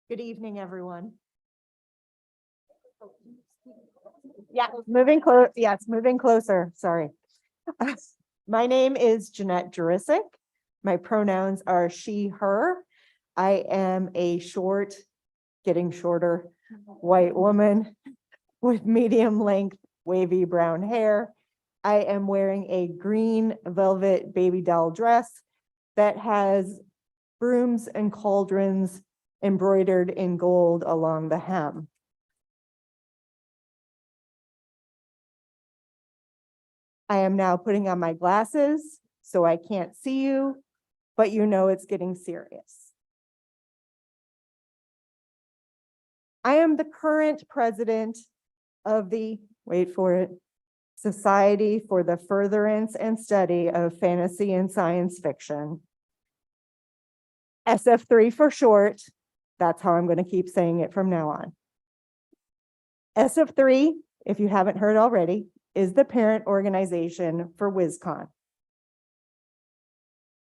Good evening, everyone. Yeah, moving close. Yes, moving closer. Sorry. My name is Jeanette Jurisic. My pronouns are she, her. I am a short, getting shorter, white woman with medium length wavy brown hair. I am wearing a green velvet baby doll dress that has brooms and cauldrons embroidered in gold along the hem. I am now putting on my glasses so I can't see you, but you know it's getting serious. I am the current president of the, wait for it, Society for the Furtherance and Study of Fantasy and Science Fiction. SF3 for short. That's how I'm going to keep saying it from now on. SF3, if you haven't heard already, is the parent organization for WizCon.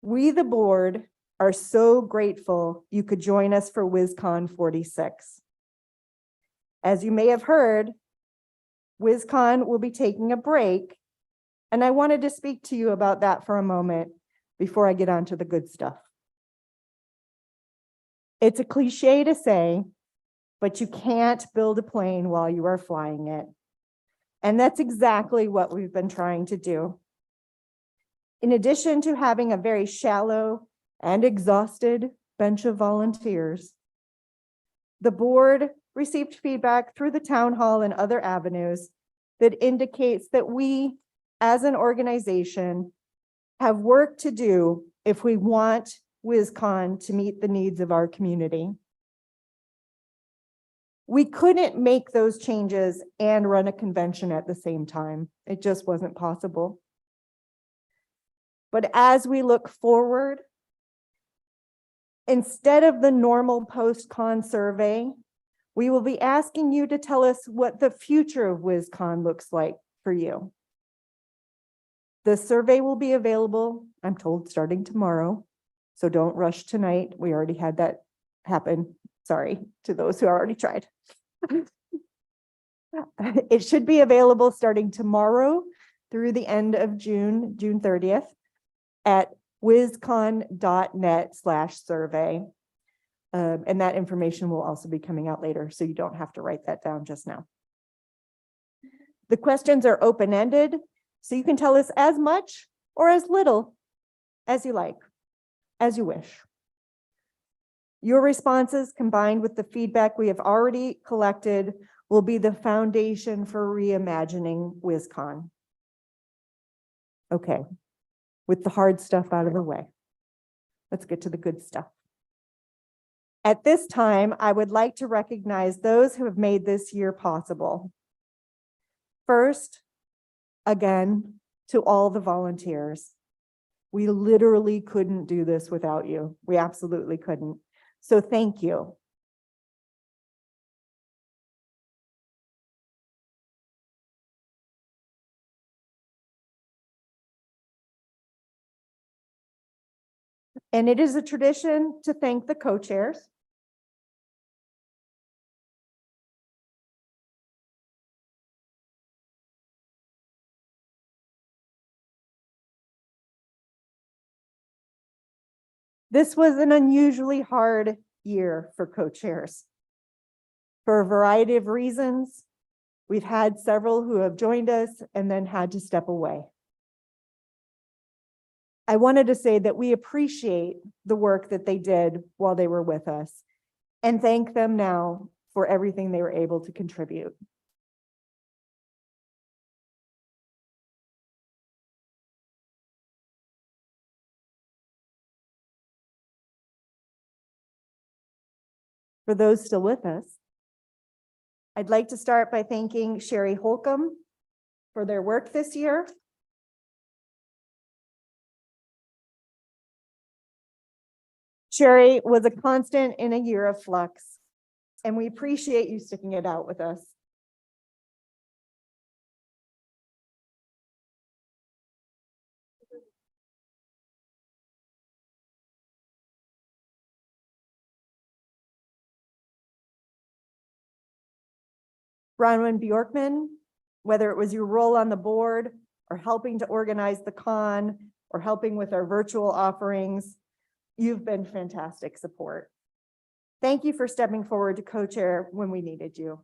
We, the board, are so grateful you could join us for WizCon 46. As you may have heard, WizCon will be taking a break, and I wanted to speak to you about that for a moment before I get on to the good stuff. It's a cliche to say, but you can't build a plane while you are flying it. And that's exactly what we've been trying to do. In addition to having a very shallow and exhausted bench of volunteers, the board received feedback through the town hall and other avenues that indicates that we, as an organization, have work to do if we want WizCon to meet the needs of our community. We couldn't make those changes and run a convention at the same time. It just wasn't possible. But as we look forward, instead of the normal post-con survey, we will be asking you to tell us what the future of WizCon looks like for you. The survey will be available, I'm told, starting tomorrow. So don't rush tonight. We already had that happen. Sorry to those who already tried. It should be available starting tomorrow through the end of June 30th at wizcon.net/survey. And that information will also be coming out later, so you don't have to write that down just now. The questions are open-ended, so you can tell us as much or as little as you like, as you wish. Your responses, combined with the feedback we have already collected, will be the foundation for reimagining WizCon. Okay, with the hard stuff out of the way, let's get to the good stuff. At this time, I would like to recognize those who have made this year possible. First, again, to all the volunteers. We literally couldn't do this without you. We absolutely couldn't. So thank you. And it is a tradition to thank the co-chairs. This was an unusually hard year for co-chairs. For a variety of reasons, we've had several who have joined us and then had to step away. I wanted to say that we appreciate the work that they did while they were with us and thank them now for everything they were able to contribute. for those still with us. I'd like to start by thanking Sherry Holcomb for their work this year. Sherry was a constant in a year of flux, and we appreciate you sticking it out with us. Bronwyn Bjorkman, whether it was your role on the board or helping to organize the con or helping with our virtual offerings, you've been fantastic support. Thank you for stepping forward to co-chair when we needed you.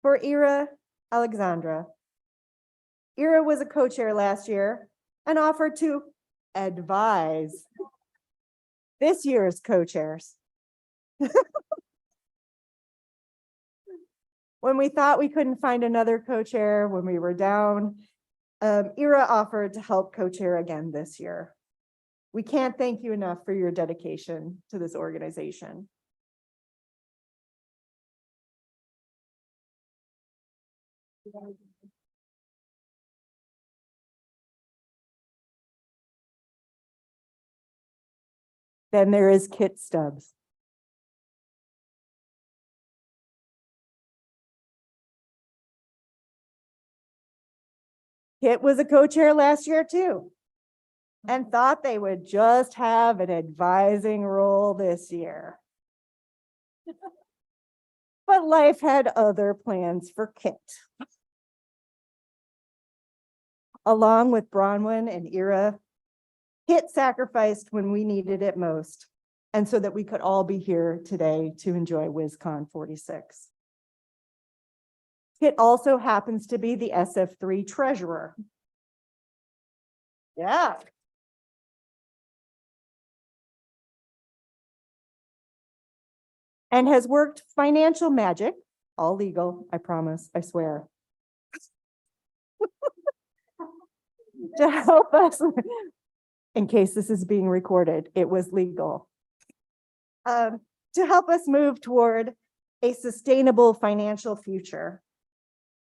For Ira Alexandra. Ira was a co-chair last year and offered to advise this year's co-chairs. When we thought we couldn't find another co-chair, when we were down, Ira offered to help co-chair again this year. We can't thank you enough for your dedication to this organization. Then there is Kit Stubbs. Kit was a co-chair last year too, and thought they would just have an advising role this year. But life had other plans for Kit. Along with Bronwyn and Ira, Kit sacrificed when we needed it most, and so that we could all be here today to enjoy WizCon 46. Kit also happens to be the SF3 treasurer. Yeah. And has worked financial magic, all legal, I promise, I swear, to help us, in case this is being recorded, it was legal, to help us move toward a sustainable financial future.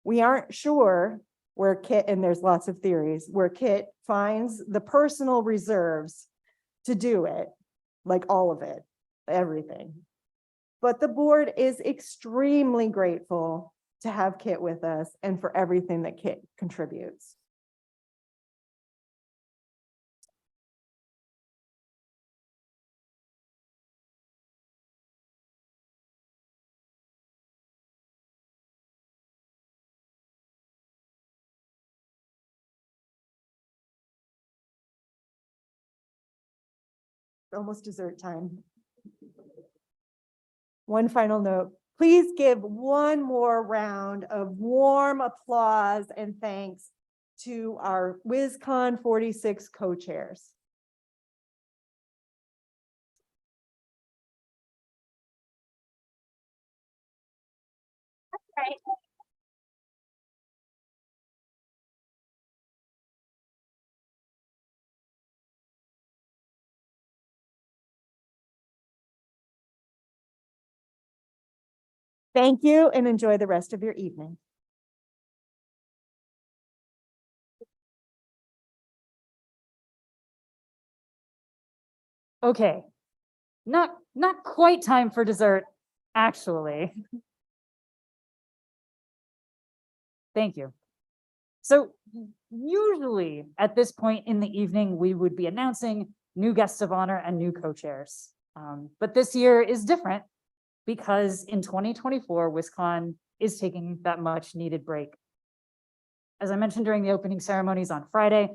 We aren't sure where Kit, and there's lots of theories, where Kit finds the personal reserves to do it, like all of it, everything. But the board is extremely grateful to have Kit with us and for everything that Kit contributes. Almost dessert time. One final note, please give one more round of warm applause and thanks to our WizCon 46 co-chairs. Thank you and enjoy the rest of your evening. Okay, not quite time for dessert, actually. Thank you. So usually at this point in the evening, we would be announcing new guests of honor and new co-chairs. But this year is different because in 2024, WizCon is taking that much needed break. As I mentioned during the opening ceremonies on Friday,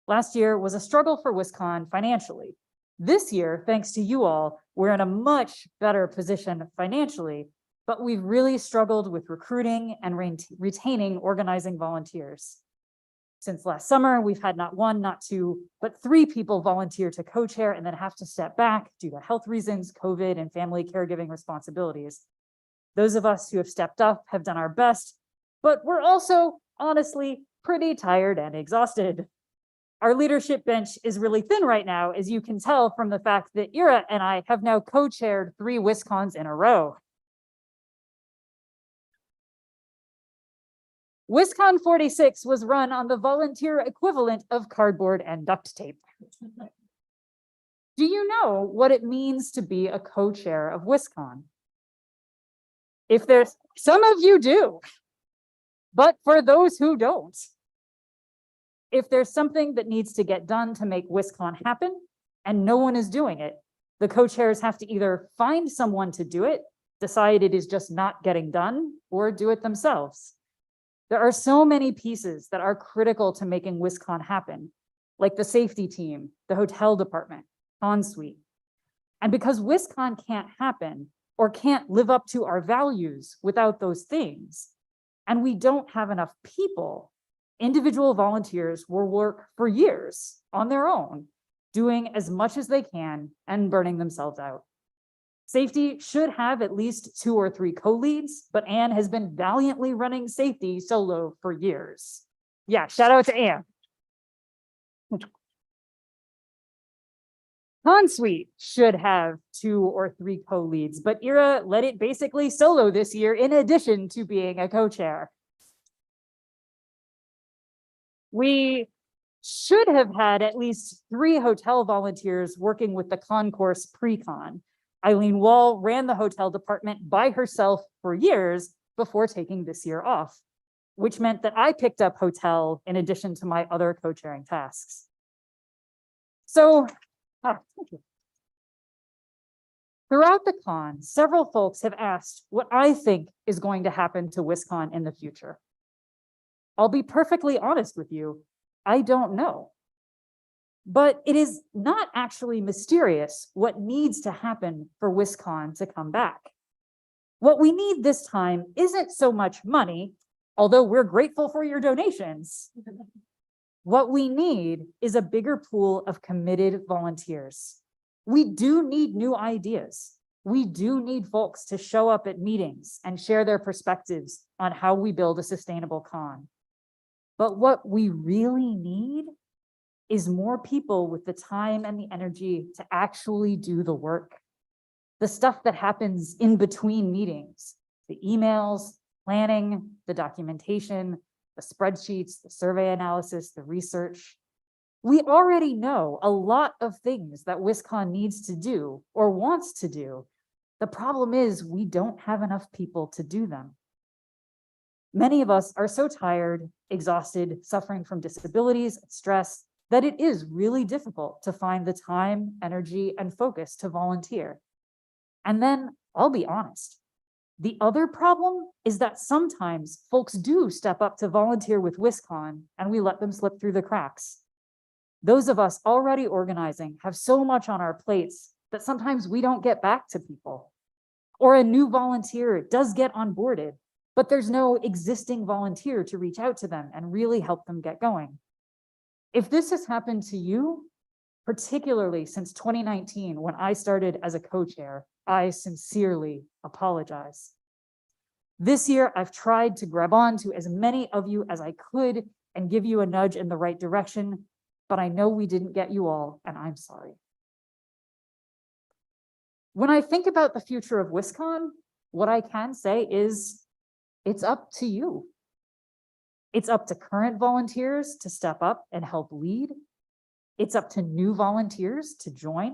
last year was a struggle for WizCon financially. This year, thanks to you all, we're in a much better position financially, but we've really struggled with recruiting and retaining organizing volunteers. Since last summer, we've had not one, not two, but 3 people volunteer to co-chair and then have to step back due to health reasons, COVID, and family caregiving responsibilities. Those of us who have stepped up have done our best, but we're also honestly pretty tired and exhausted. Our leadership bench is really thin right now, as you can tell from the fact that Ira and I have now co-chaired 3 WisCons in a row. WisCon 46 was run on the volunteer equivalent of cardboard and duct tape. Do you know what it means to be a co-chair of WisCon? If there's, some of you do, but for those who don't, if there's something that needs to get done to make WisCon happen and no one is doing it, the co-chairs have to either find someone to do it, decide it is just not getting done, or do it themselves. There are so many pieces that are critical to making WisCon happen, like the safety team, the hotel department, con suite. And because WisCon can't happen or can't live up to our values without those things, and we don't have enough people, individual volunteers will work for years on their own, doing as much as they can and burning themselves out. Safety should have at least 2 or 3 co-leads, but Anne has been valiantly running safety solo for years. Yeah, shout out to Anne. Con suite should have 2 or 3 co-leads, but Ira led it basically solo this year in addition to being a co-chair. We should have had at least 3 hotel volunteers working with the concourse pre-con. Eileen Wall ran the hotel department by herself for years before taking this year off, which meant that I picked up hotel in addition to my other co-chairing tasks. So, thank you. Throughout the con, several folks have asked what I think is going to happen to WisCon in the future. I'll be perfectly honest with you, I don't know. But it is not actually mysterious what needs to happen for WisCon to come back. What we need this time isn't so much money, although we're grateful for your donations. What we need is a bigger pool of committed volunteers. We do need new ideas. We do need folks to show up at meetings and share their perspectives on how we build a sustainable con. But what we really need is more people with the time and the energy to actually do the work. The stuff that happens in between meetings, the emails, planning, the documentation, the spreadsheets, the survey analysis, the research. We already know a lot of things that WisCon needs to do or wants to do. The problem is we don't have enough people to do them. Many of us are so tired, exhausted, suffering from disabilities, stress, that it is really difficult to find the time, energy, and focus to volunteer. And then I'll be honest, the other problem is that sometimes folks do step up to volunteer with WisCon and we let them slip through the cracks. Those of us already organizing have so much on our plates that sometimes we don't get back to people. Or a new volunteer does get onboarded, but there's no existing volunteer to reach out to them and really help them get going. If this has happened to you, particularly since 2019, when I started as a co-chair, I sincerely apologize. This year, I've tried to grab on to as many of you as I could and give you a nudge in the right direction, but I know we didn't get you all, and I'm sorry. When I think about the future of WisCon, what I can say is it's up to you. It's up to current volunteers to step up and help lead. It's up to new volunteers to join.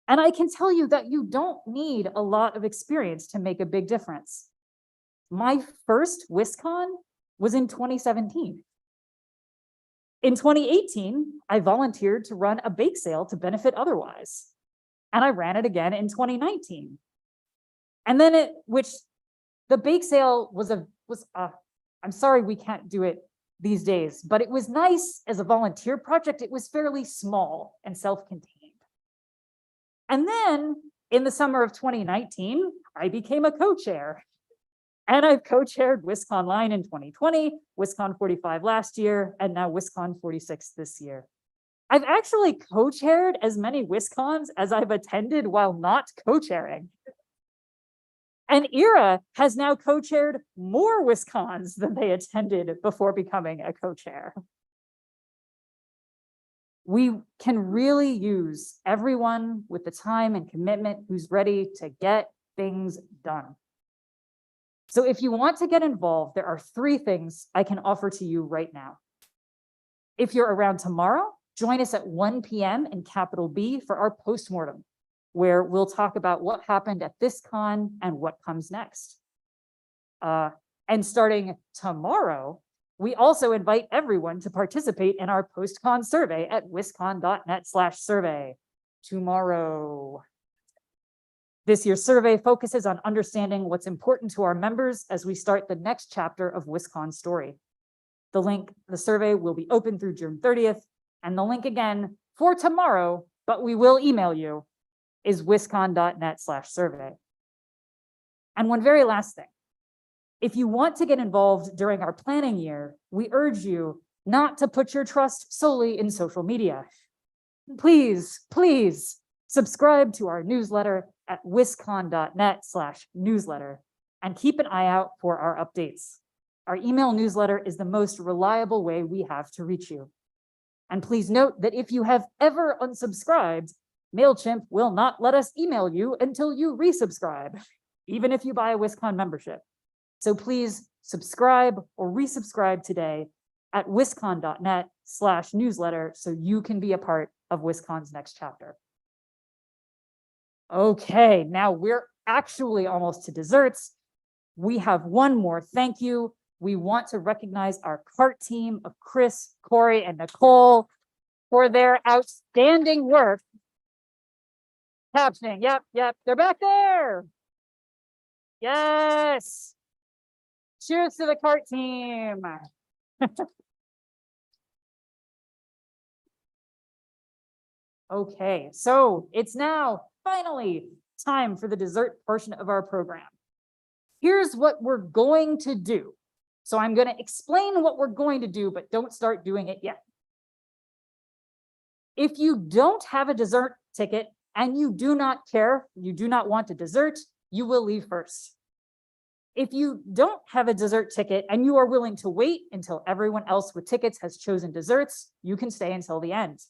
And I can tell you that you don't need a lot of experience to make a big difference. My first WisCon was in 2017. In 2018, I volunteered to run a bake sale to benefit Otherwise. And I ran it again in 2019. And then the bake sale was I'm sorry we can't do it these days, but it was nice as a volunteer project. It was fairly small and self-contained. And then in the summer of 2019, I became a co-chair. And I've co-chaired WisCon Line in 2020, WisCon 45 last year, and now WisCon 46 this year. I've actually co-chaired as many WisCons as I've attended while not co-chairing. And Ira has now co-chaired more WisCons than they attended before becoming a co-chair. We can really use everyone with the time and commitment who's ready to get things done. So if you want to get involved, there are 3 things I can offer to you right now. If you're around tomorrow, join us at 1 p.m. in Capital B for our postmortem, where we'll talk about what happened at this con and what comes next. And starting tomorrow, we also invite everyone to participate in our post-con survey at wiscon.net/survey tomorrow. This year's survey focuses on understanding what's important to our members as we start the next chapter of WisCon's story. The survey will be open through June 30th, and the link again for tomorrow, but we will email you, is wiscon.net/survey. And one very last thing. If you want to get involved during our planning year, we urge you not to put your trust solely in social media. Please, please subscribe to our newsletter at wiscon.net/newsletter and keep an eye out for our updates. Our email newsletter is the most reliable way we have to reach you. And please note that if you have ever unsubscribed, MailChimp will not let us email you until you resubscribe, even if you buy a WisCon membership. So please subscribe or resubscribe today at wiscon.net/newsletter so you can be a part of WisCon's next chapter. Okay, now we're actually almost to desserts. We have one more thank you. We want to recognize our CART team of Chris, Corey, and Nicole for their outstanding work. Captioning, yep, they're back there. Yes. Cheers to the CART team. Okay, so it's now finally time for the dessert portion of our program. Here's what we're going to do. So I'm going to explain what we're going to do, but don't start doing it yet. If you don't have a dessert ticket and you do not care, you do not want a dessert, you will leave first. If you don't have a dessert ticket and you are willing to wait until everyone else with tickets has chosen desserts, you can stay until the end.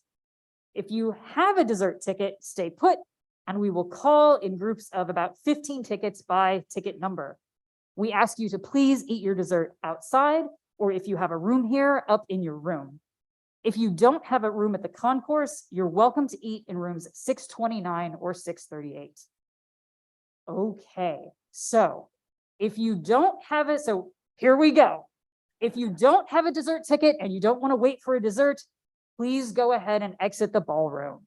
If you have a dessert ticket, stay put, and we will call in groups of about 15 tickets by ticket number. We ask you to please eat your dessert outside, or if you have a room here, up in your room. If you don't have a room at the concourse, you're welcome to eat in rooms 629 or 638. Okay, so if you don't have it, so here we go. If you don't have a dessert ticket and you don't want to wait for a dessert, please go ahead and exit the ballroom.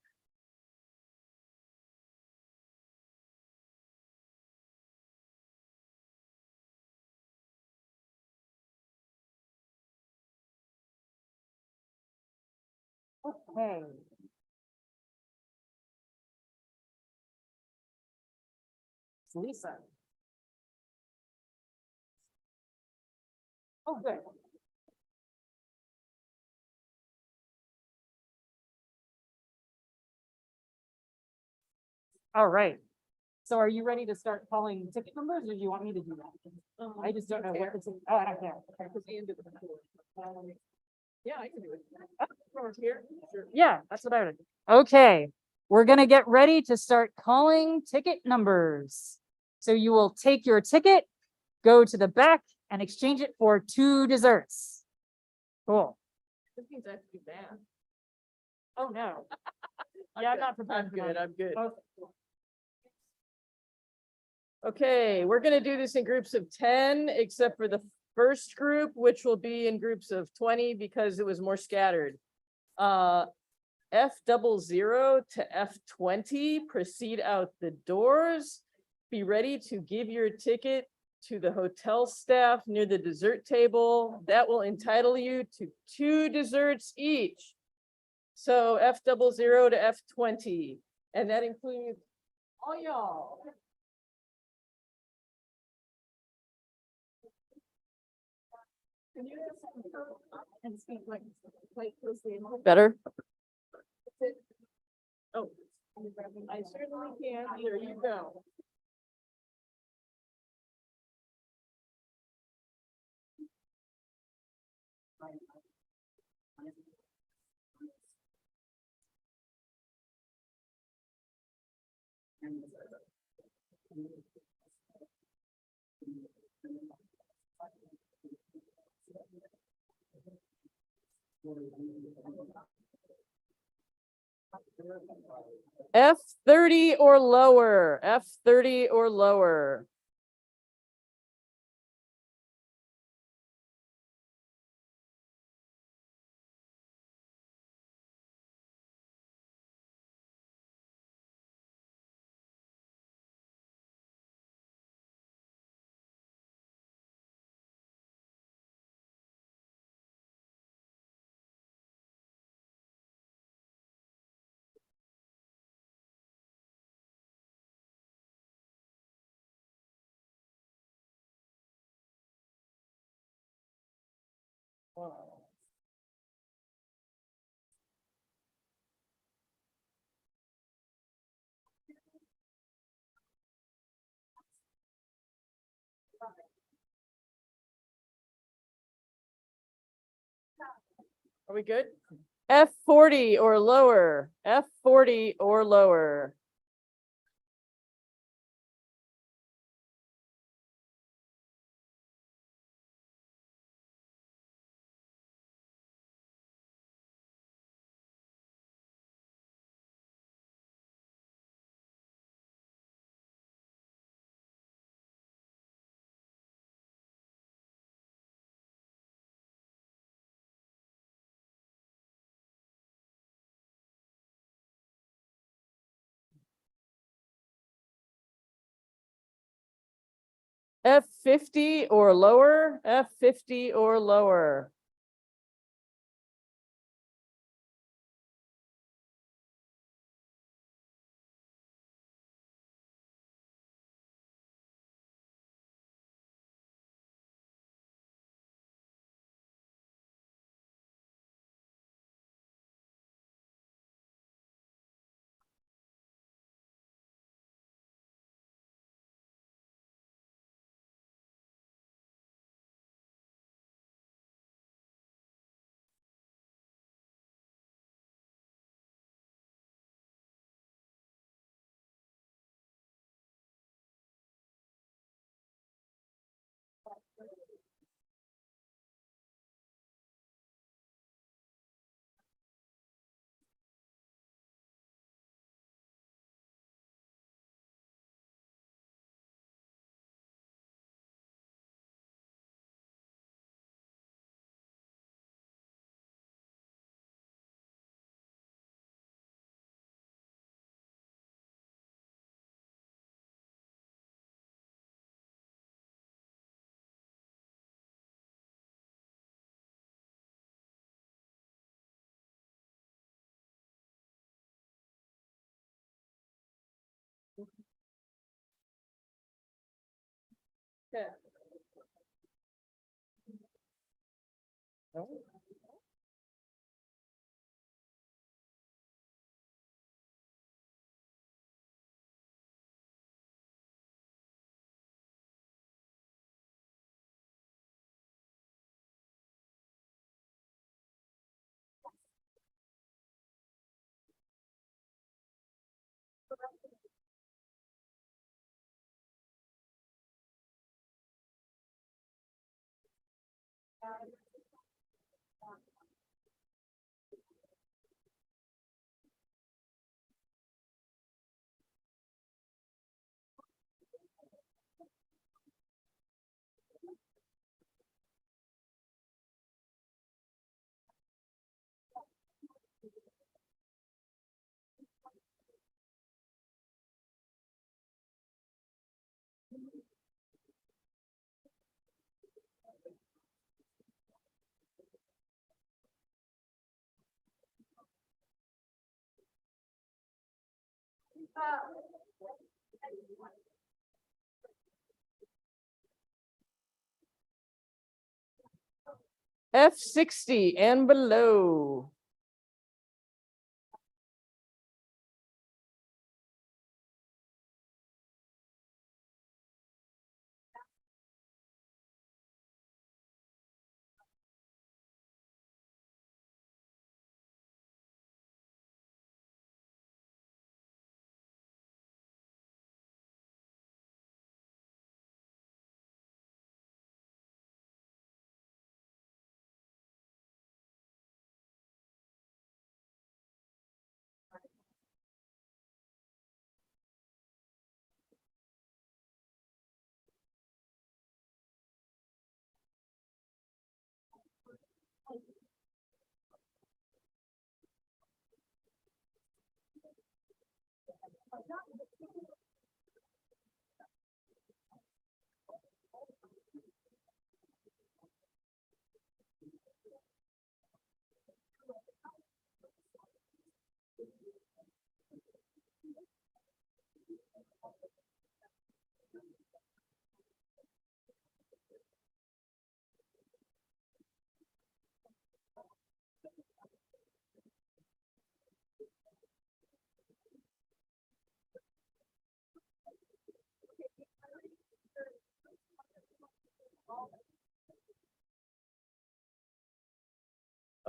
Okay. It's Lisa. Oh, good. All right. So are you ready to start calling ticket numbers, or do you want me to do that? I just don't know what it's. Oh, I don't care. Yeah, I can do it. Yeah, that's what I would. Okay, we're gonna get ready to start calling ticket numbers. So you will take your ticket, go to the back, and exchange it for 2 desserts. Cool. This means I have to be bad. Oh, no. Yeah, I'm not prepared. I'm good. Oh, Okay, we're gonna do this in groups of 10, except for the first group, which will be in groups of 20 because it was more scattered. F00 to F20, proceed out the doors. Be ready to give your ticket to the hotel staff near the dessert table. That will entitle you to 2 desserts each. So F00 to F20, and that includes all y'all. Better? Oh, I certainly can. There you go. F30 or lower, F30 or lower. Are we good? F40 or lower, F40 or lower. F50 or lower, F50 or lower. F60 and below.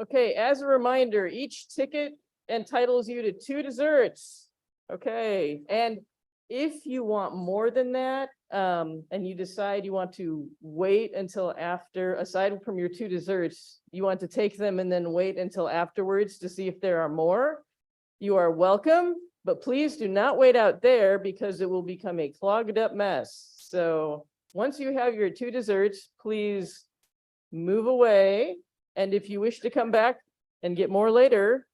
Okay, as a reminder, each ticket entitles you to 2 desserts. Okay, and if you want more than that, and you decide you want to wait until after, aside from your 2 desserts, you want to take them and then wait until afterwards to see if there are more, you are welcome, but please do not wait out there because it will become a clogged up mess. So once you have your 2 desserts, please move away. And if you wish to come back and get more later,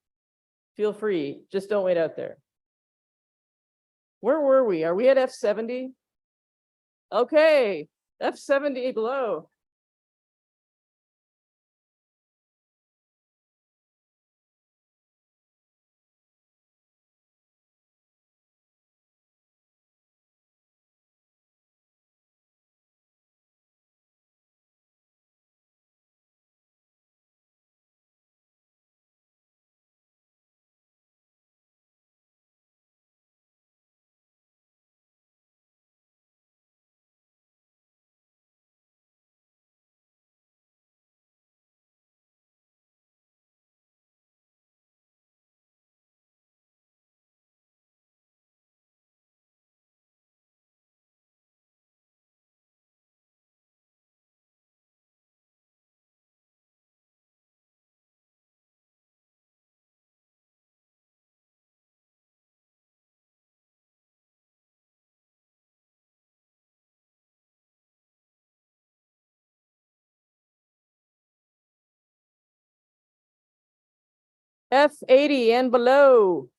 feel free. Just don't wait out there. Where were we? Are we at F70? Okay, F70 below. F80 and below.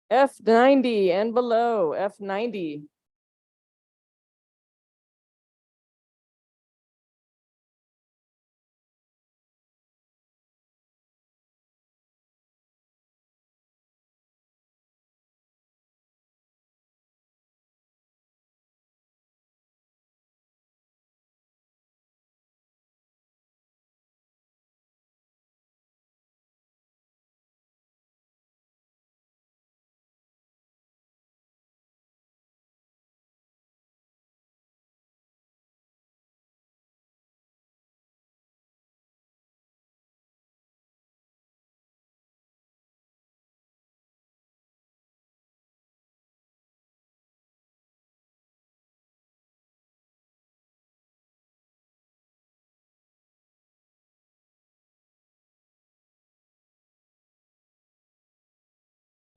F90 and below, F90.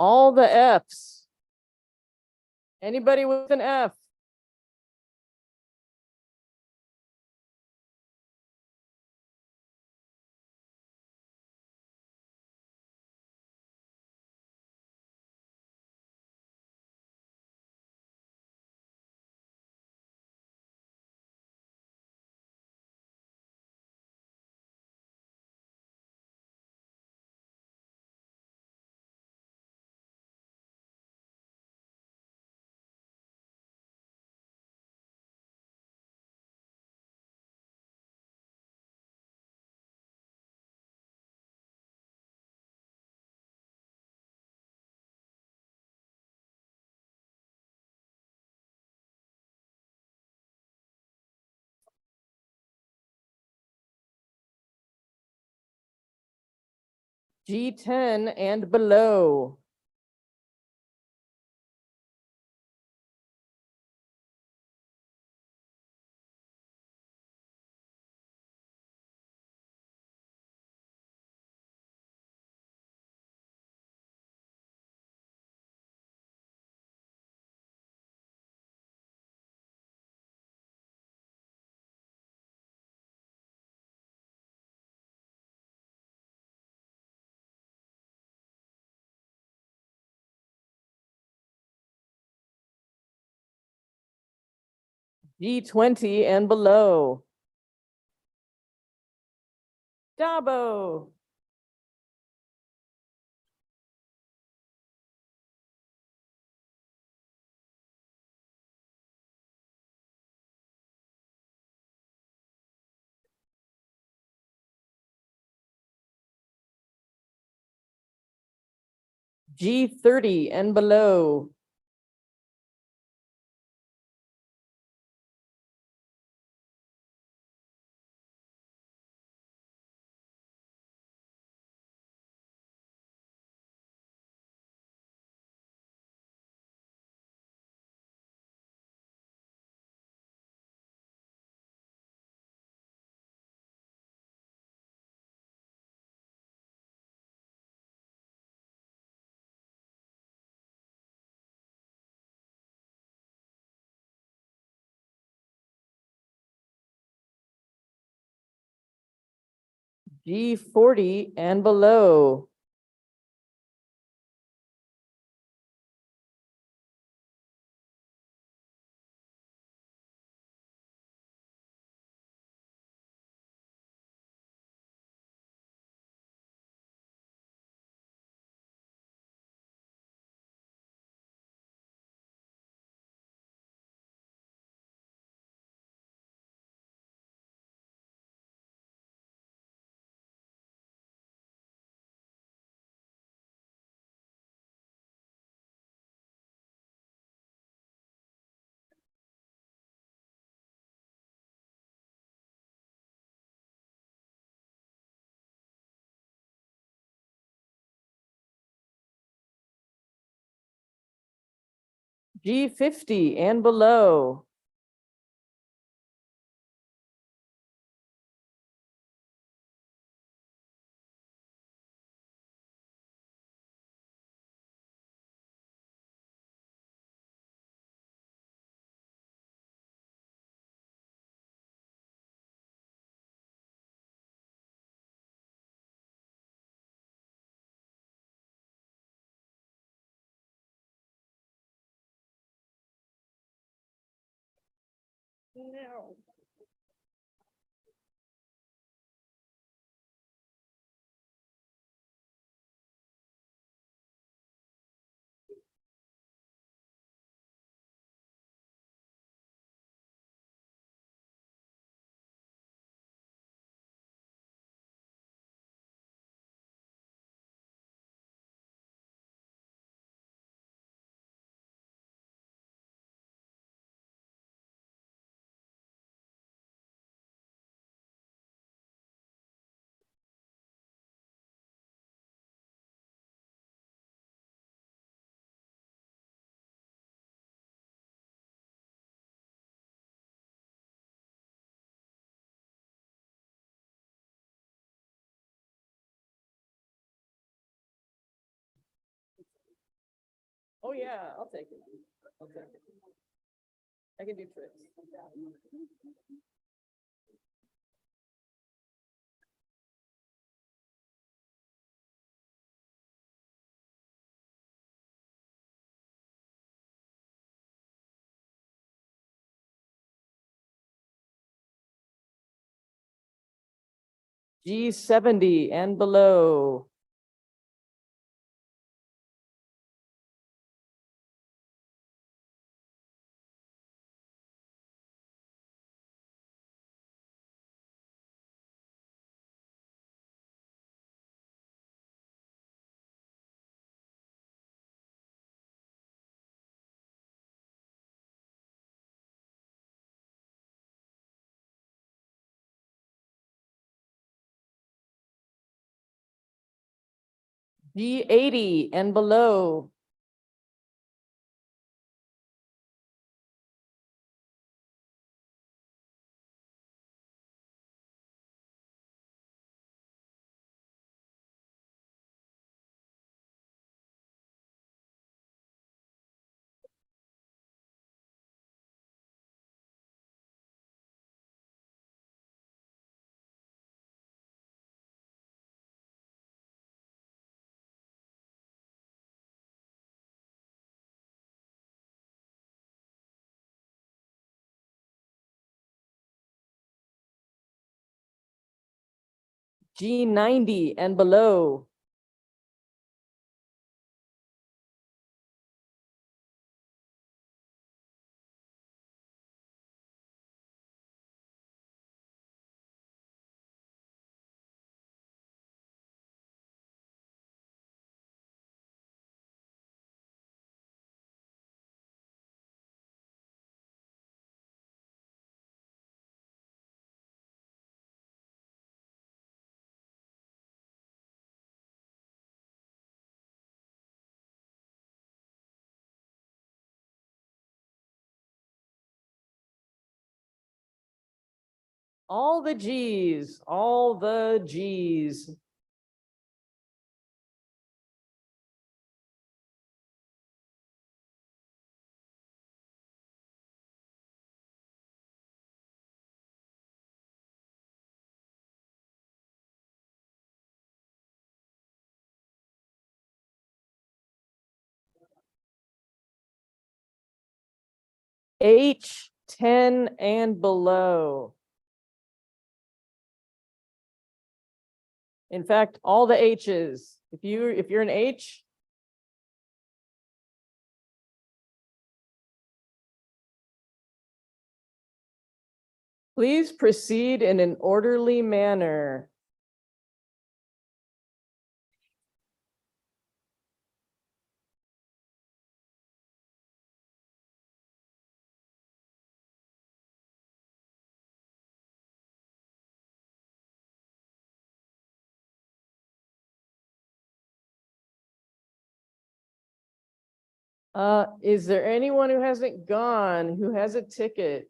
All the Fs. Anybody with an F? G10 and below. G20 and below. Dabo. G30 and below. G40 and below. G50 and below. No. Oh yeah, I'll take it. I'll take it. I can do tricks. G70 and below. G80 and below. G90 and below. All the G's, all the G's. H, 10 and below. In fact, all the H's. If you're an H, please proceed in an orderly manner. Is there anyone who hasn't gone, who has a ticket?